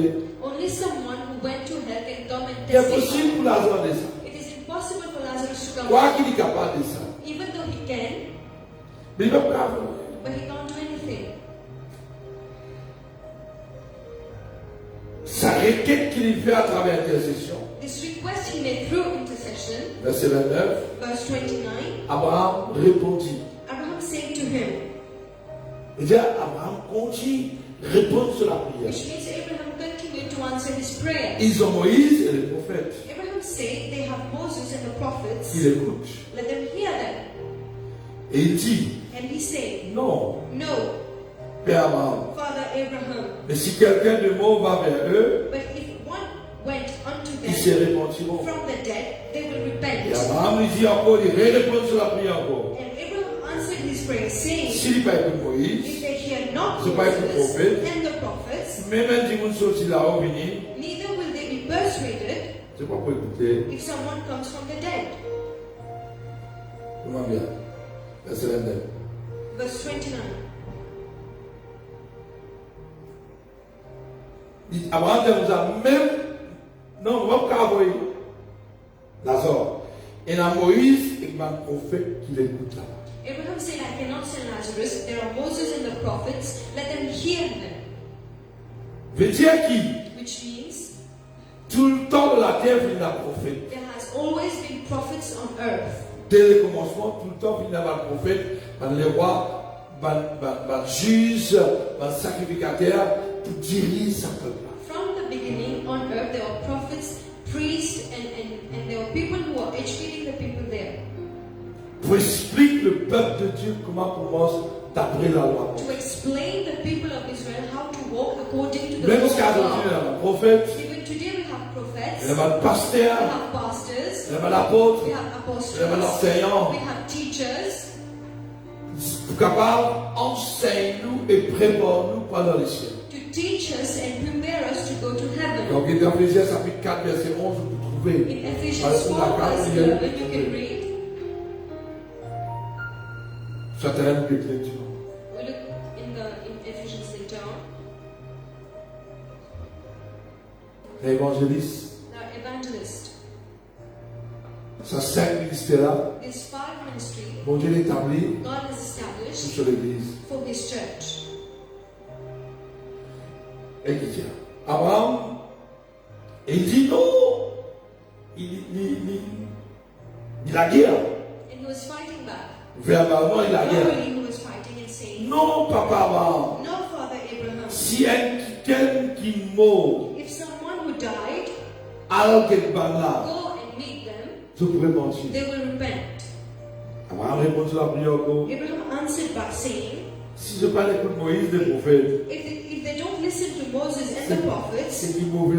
Only someone who went to hell can come and C'est impossible testify. pour Lazare de ça. It is impossible for Lazarus to come. Quoi qu'il est capable de ça. Even though he can, Mais il ne peut pas. but he can't do anything. Sa requête qu'il fait à travers l'intercession. This request he made through intercession, Verset 29. verse 29, Abraham répondit. Abraham said to him, Il dit, Abraham continue répondre sur la prière. which means Abraham continued to answer his prayer. Ils ont Moïse et les prophètes. Abraham said they have Moses and the prophets, Il écoute. let them hear them. Et il dit, And he said, non, no, Père Abraham. Father Abraham, Mais si quelqu'un de mort va vers eux, but if one went unto ils se them repentiront. from the dead, they will Et repent. Abraham lui dit encore, il répond sur la prière encore. And Abraham answered his prayer, saying, S'il n'a pas écouté Moïse, if they hear not C'est pas écouté Moses prophète. and the prophets, même un dimanche sorti là-haut, venir, neither will they be persuaded c'est pas pour écouter. if someone comes from the dead. Comment bien? Verset 29. Verse 29. Abraham vous a même, non, on va pas envoyer Lazare. Et à Moïse, et un prophète qui l'écoute là. Abraham said, I cannot send Lazarus. There are Moses and the prophets. Let them hear them. Veut dire qui? Which means Tout le temps de la terre, il y a un prophète. there has always been prophets on earth. Dès le commencement, tout le temps, il y a un prophète, les rois, les juges, les sacrificateurs, pour diriger sa peuple. From the beginning on earth, there were prophets, priests, and there were people who were educating the people there. Pour expliquer le peuple de Dieu comment commence d'après la loi. To explain the people of Israel how to walk according to the Même law jusqu'à of aujourd'hui, il y God. a un prophète, Even today we have prophets, il y a un we pasteur, have pastors, il y a un apôtre, we have il y a un apostles, enseignant. we have teachers, Pour capable enseigne-nous et prépare-nous pendant les cieux. to teach us and prepare us to go to heaven. Donc, dans Éphésiens chapitre 4, verset 11, vous trouvez. In Ephesians 4 verse 11, you can read. Ça t'aime que l'écriture. We look in Ephesians later on. L'évangéliste, The evangelist. ça 5 ministères-là, These 5 ministries bon Dieu l'établit God has established sur l'église. for His church. Et qui tient. Abraham, il dit non. Il a guerre. And he was fighting back. Verbalement, il a guerre. Verbally he was fighting and saying, Non, papa Abraham. No, Father Abraham. Si quelqu'un qui meurt, If someone who died, alors qu'il va là, go and meet them, je pourrais mentir. they will repent. Abraham répond sur la prière. Abraham answered by saying, Si je parle écoute Moïse, des prophètes, if they don't listen to Moses and the prophets, c'est du mauvais.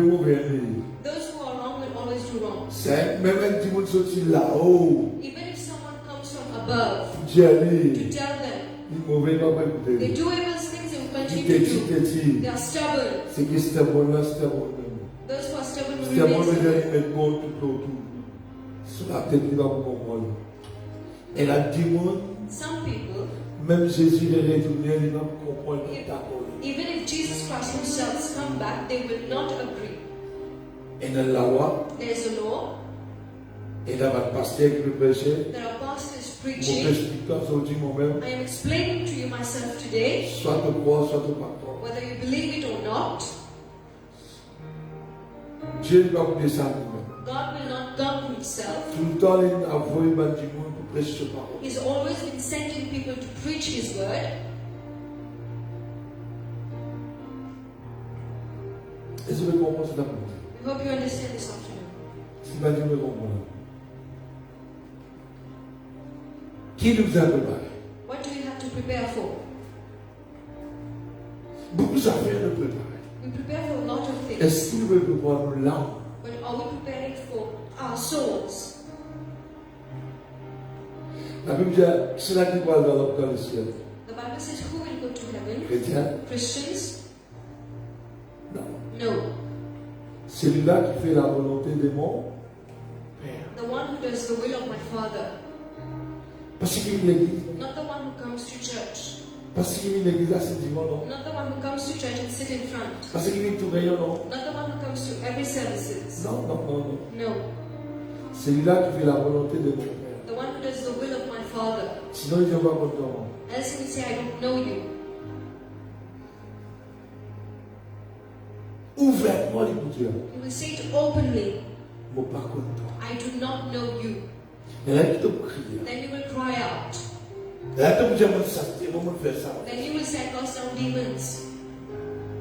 those who are wrong will always do wrong. C'est même un petit monde sorti là-haut. Even if someone comes from above Dieu a dit, to tell them, il mauvais pas écouter. they do evil things, they will Il continue to do. dit, They are stubborn. c'est qui c'était bon là, c'était bon. Those who are stubborn will C'était bon, remain mais stubborn. il met bon tout autour. Sur la tête, il va vous comprendre. Et la démon, Some people, même Jésus est retourné, il va vous comprendre. D'accord. even if Jesus Christ himself come back, they will not agree. Et dans la loi, There is a law, et dans votre pasteur qui peut prêcher, there are pastors mon preaching. expliquant aujourd'hui moi-même, I am explaining to you myself today, soit tu crois, soit tu ne pas croire. whether you believe it or not, Dieu ne va vous descendre. God will not come himself. Tout le temps, il a envoyé des gens pour prêcher sa parole. He's always been sending people to preach his word. Est-ce que vous comprenez cet après-midi? We hope you understand this afternoon. Si pas Dieu me comprend. Qui nous a préparé? What do we have to prepare for? Beaucoup d'affaires nous préparent. We prepare for a lot of things. Est-ce qu'il veut préparer l'âme? But are we preparing for our souls? La Bible dit, c'est là qui va dans le ciel. The Bible says, who will go to heaven? Chrétien? Christians? Non. No. Celui-là qui fait la volonté de mon Père. The one who does the will of my Father. Parce qu'il vient l'église. Not the one who comes to church. Parce qu'il vient l'église à ce dimanche, non. Not the one who comes to church and sit in front. Parce qu'il vient tout rayon, non. Not the one who comes to every services. Non. No. Celui-là qui fait la volonté de mon Père. The one who does the will of my Father. Sinon, il ne va pas content. Else he will say, I don't know you. Ouvertement l'écouteur. He will say it openly, Je ne pas content. I do not know you. Et là, il te crie. Then you will cry out. Et là, il te dit, ça, c'est bon, faire ça. Then you will say, cast down demons.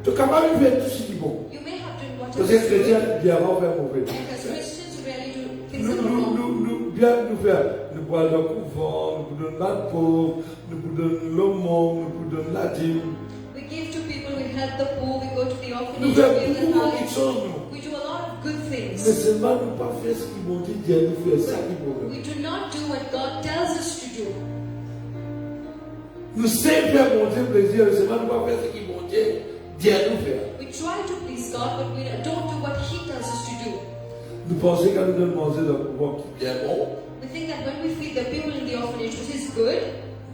Tu es capable de faire tout ce qui est bon. You may have done Parce whatever que les is good, chrétiens, bien avant faire mauvais. because Christians rarely do things that are wrong. Nous, bien nous faire. Nous boire le couvent, nous donnons la pauvre, nous donnons l'aumône, nous donnons la dîme. We give to people, we help the poor, we go to the Nous orphanage, faisons we give the beaucoup de tithes. choses, nous. We do a lot of good Mais things. seulement nous pas faire ce qu'ils m'ont dit, Dieu nous fait ça qui est bon. We do not do what God tells us to do. Nous savons faire mon Dieu plaisir, mais seulement nous pas faire ce qu'ils m'ont dit, Dieu nous fait. We try to please God, but we don't do what He tells us to do. Nous pensons qu'à nous donne manger dans le couvent qui est bien bon, We think that when we feed the people in the orphanage, which is good,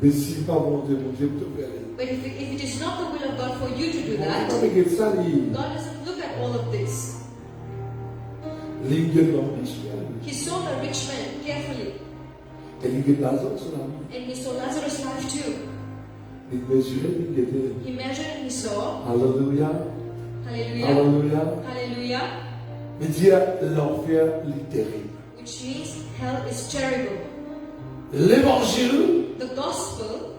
mais si pas mon Dieu peut te faire. but if it is not the will of God for you to do that, Pas avec ça, God doesn't look at all of this. L'ingénieur riche, He saw the rich man carefully, et l'ingénieur Lazare sur la vie. and he saw Lazarus' life too. Il mesurait, il était. He measured and he saw. Alléluia. Hallelujah. Alléluia. Hallelujah. Il dit l'enfer est terrible. Which means hell is terrible. L'évangile The gospel,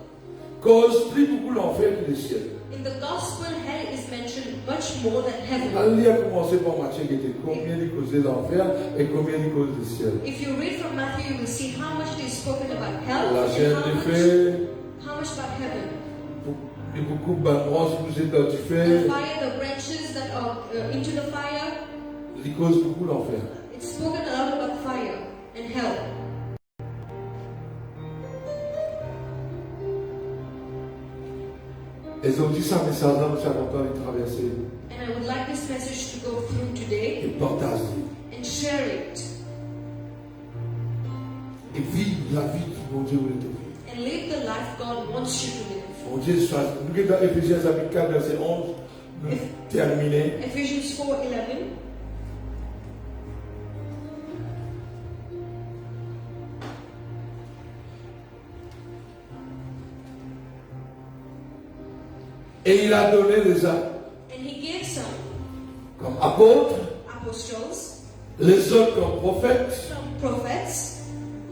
cause plus beaucoup l'enfer que le ciel. in the gospel, hell is mentioned much more than heaven. Allez à commencer par Matthieu qui était combien il causait l'enfer et combien il cause le ciel. If you read from Matthew, you will see how much it is spoken about hell La and chair how des much, faits, how much about heaven. et beaucoup de branches que vous êtes dans du The fait, fire, the branches that are into the fire, il cause beaucoup l'enfer. it's spoken a lot about fire and hell. Et ils ont dit ça, mais ça a dans chaque temps de traverser And I would like this message to go through today et partager and share it et vivre la vie que mon Dieu voulait te vivre. and live the life God wants you to live. Mon Dieu, nous qui sommes dans Éphésiens chapitre 4, verset 11, nous terminer. Ephesians 4:11. Et il a donné les uns And he gave some comme apôtres, apostles, les autres comme prophètes, some prophets,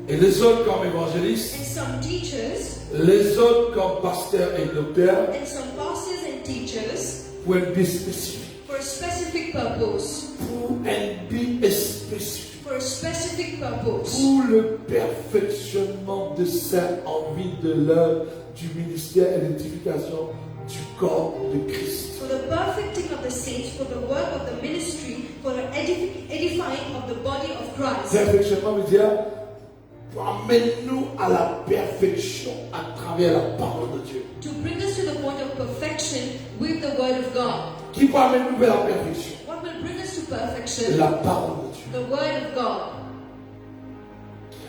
et les autres comme évangélistes, and some teachers, les autres comme pasteurs et docteurs, and some pastors and teachers pour un but spécifique. for a specific purpose. Pour un but spécifique. For a specific purpose. Pour le perfectionnement de saints en vue de l'œuvre du ministère et l'édification du corps de Christ. For the perfecting of the saints, for the work of the ministry, for the edifying of the body of Christ. Perfectionnement veut dire amène-nous à la perfection à travers la parole de Dieu. To bring us to the point of perfection with the word of God. Qui peut amener-nous vers la perfection? What will bring us to perfection? La parole de Dieu. The word of God.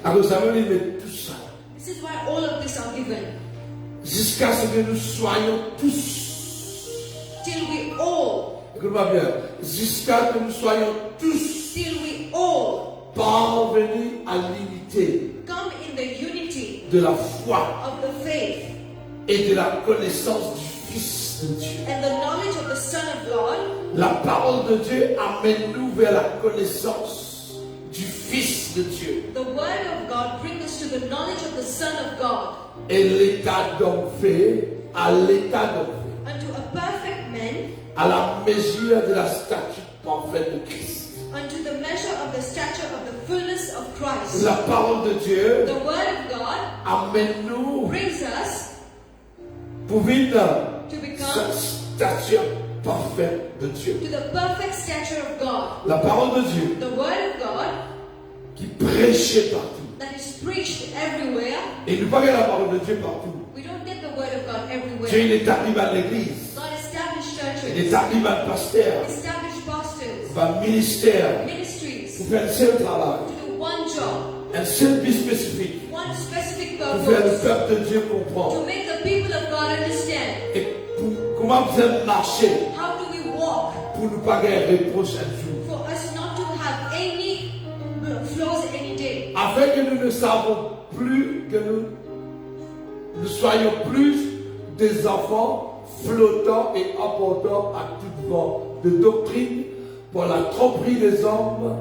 Alors ça veut dire tout ça. This is why all of this are given. Jusqu'à ce que nous soyons tous. Till we all, Écoute-moi bien. Jusqu'à ce que nous soyons tous till we all parvenus à l'unité come in the unity de la foi of the faith et de la connaissance du Fils de Dieu. and the knowledge of the Son of God. La parole de Dieu amène-nous vers la connaissance du Fils de Dieu. The word of God brings us to the knowledge of the Son of God. Et l'état d'homme fait à l'état d'homme fait, Unto a perfect man, à la mesure de la stature parfaite de Christ. unto the measure of the stature of the fullness of Christ. La parole de Dieu The word of God amène-nous brings us pour vivre to cette become stature parfaite de Dieu. to the perfect stature of God. La parole de Dieu The word of God qui prêchait partout. that is preached everywhere. Et nous pas la parole de Dieu partout. We don't get the word of God Dieu everywhere. il établit dans l'église, God established il churches, établit dans le pasteur, established pastors, dans le ministère, ministries pour faire un seul travail, to do one job, un seul but spécifique, one specific pour faire le purpose, peuple de Dieu to comprendre. make the people of God understand. Et comment vous allez marcher How do we walk pour ne pas gagner reproche un jour. for us not to have any flaws any day? Afin que nous ne savons plus, que nous soyons plus des enfants flottants et apportants à tout vent de doctrine pour la tromperie des hommes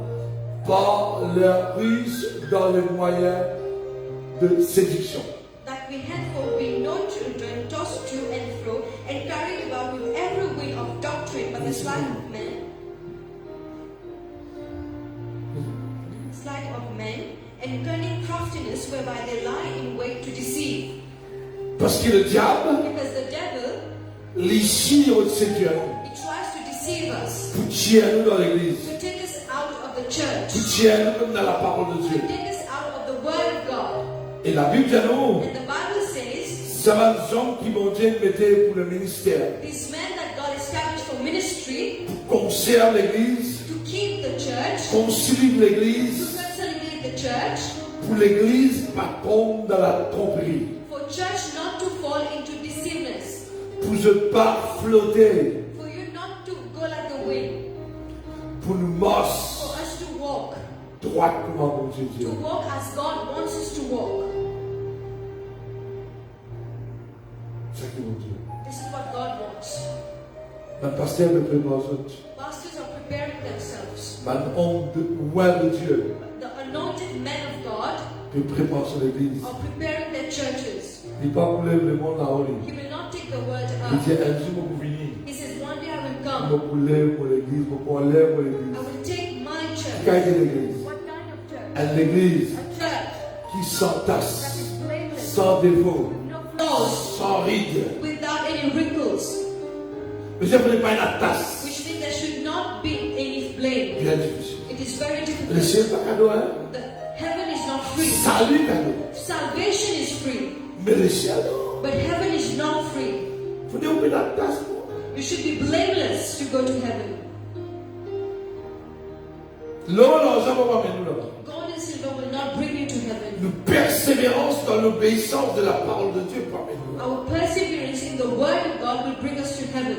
par leur ruse dans les moyens de séduction. That we henceforth be no children tossed to and fro and carried about with every wind of doctrine by the sleight of men, and cunning craftiness whereby they lie in wait to deceive. Parce que le diable, Because the devil, l'ici au Seigneur, he tries to deceive us, pour tuer nous dans l'église, to take us out of the church, pour tuer nous dans la parole de to Dieu. take us out of the word of God. Et la Bible dit nous, And the Bible says, c'est un homme qui mon Dieu mettait pour le ministère. these men that God established for ministry, Conserve l'église, to keep the church, construire to l'église, consolidate the church, pour l'église pas tomber dans la tromperie, for church not to fall into deceiveness, pour ne pas flotter, for you not to go like the wind, pour nous mosser for us to walk étroitement comme Jésus. To walk as God wants us to walk. C'est ça qui mon Dieu. This is what God wants. Le pasteur me prépare aux autres. Pastors are preparing themselves. Un homme de pouvoir de Dieu The anointed men of God me prépare sur l'église. are preparing their churches. Il n'est pas pour le monde là-haut. He will not take the word Il up. dit un jour vous venir. He says, one day I will Je come. pour l'église, pour l'air pour l'église. I will take my church. Quelle est l'église? What kind of church? Une église A church qui that s'entasse, is blameless, sans défaut, no flaws, sans ride. without any wrinkles. Mais je ne voulais pas une tasse. Which means there should not be any blame. Bien difficile. It is very Le difficult. ciel n'est pas cadeau, hein? The heaven is not free. Salut cadeau. Salvation is free, Mais le ciel, non. but heaven is not free. Il faut dire une tasse. You should be blameless to go to heaven. L'homme, l'argent, va pas mener là-bas. Gold and silver will not bring you to heaven. Nous persévérance dans l'obéissance de la parole de Dieu pas mener là. Our perseverance in the word of God will bring us to heaven.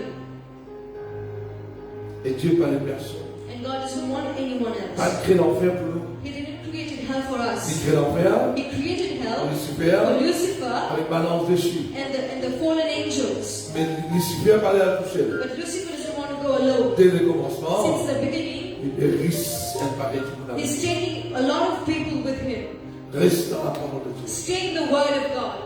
Et Dieu pas les personnes. And God doesn't want anyone Pas else. créer l'enfer pour nous. He didn't create hell for Il us. crée l'enfer, He created hell Lucifer, for Lucifer avec balance dessus. and the fallen angels. Mais Lucifer va aller à la toucher. But Lucifer doesn't want to go alone. Dès le commencement, Since the beginning, il risque un paquet de monde. he's taking a lot of people with him. Reste dans la parole de Dieu. Stay in the word of God.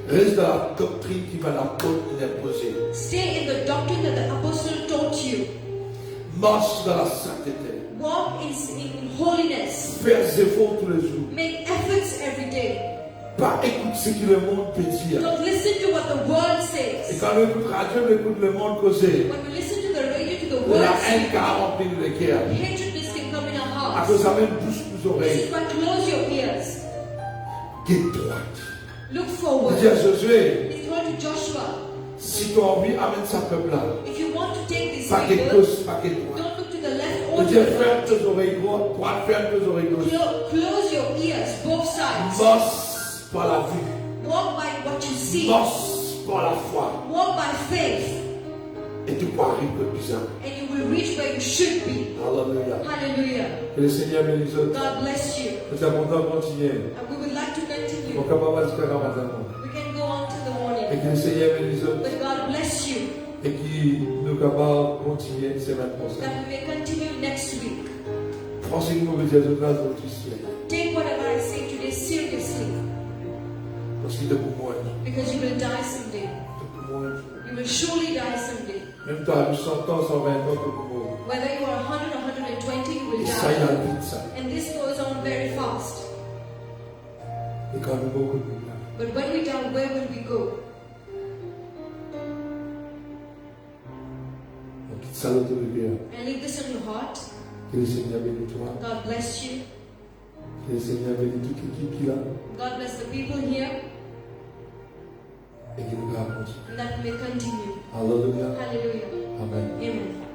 Reste dans la doctrine qui va l'apôtre imposer. Stay in the doctrine that the apostle taught you. Marche dans la sainteté. Walk in holiness. Fais des efforts tous les jours. Make efforts every day. Pas écoute ce que le monde peut dire. Don't listen to what the world Et says. quand on écoute radio, on écoute le monde causer. When we listen to the radio, to the La world, haine qui a rempli le cœur. hatredness can come in our À hearts. cause ça même bouche nos This oreilles. is why close your ears. Guide droite. Look Il forward. dit à Josué, He told to Joshua, si tu as envie, amène sa peuple là. if you want to take this Pas quelque people, chose, pas quelque droite. don't look to the left or Il to dit the ferme right. tes oreilles droites, ferme tes oreilles gauches. Close your ears, both sides. Marche par la vue. Walk by what you see. Marche par la foi. Walk by faith. Et tu pourras arriver plus loin. And you will reach where you should be. Alléluia. Hallelujah. Que le Seigneur bénisse nous. God bless you. Nous avons content de continuer. And we would like to On continue. est capable de faire Ramadan. We can go on till the Et morning. que le Seigneur bénisse nous. But God bless you. Et qu'il nous capable de continuer semaine prochaine. That we may continue next week. Prends ce que nous veut dire de grâce dans tout ciel. Take whatever I say today seriously. Parce qu'il est pour moi. Because you will die someday. Pour moi. You will surely die someday. Même tu as 100 ans, 120 ans, pour moi. Whether you are 100 or 120, you will Et ça, il y die. a vite ça. And this goes on very fast. Et quand nous beaucoup de là. But when we die, where will we go? On quitte ça l'autre de cœur. And leave this on your heart. Que le Seigneur bénisse toi. God bless you. Que le Seigneur bénisse toute l'équipe qui est là. God bless the people here. Et qu'il nous garde continuer. And that we may continue. Alléluia. Hallelujah. Amen. Amen.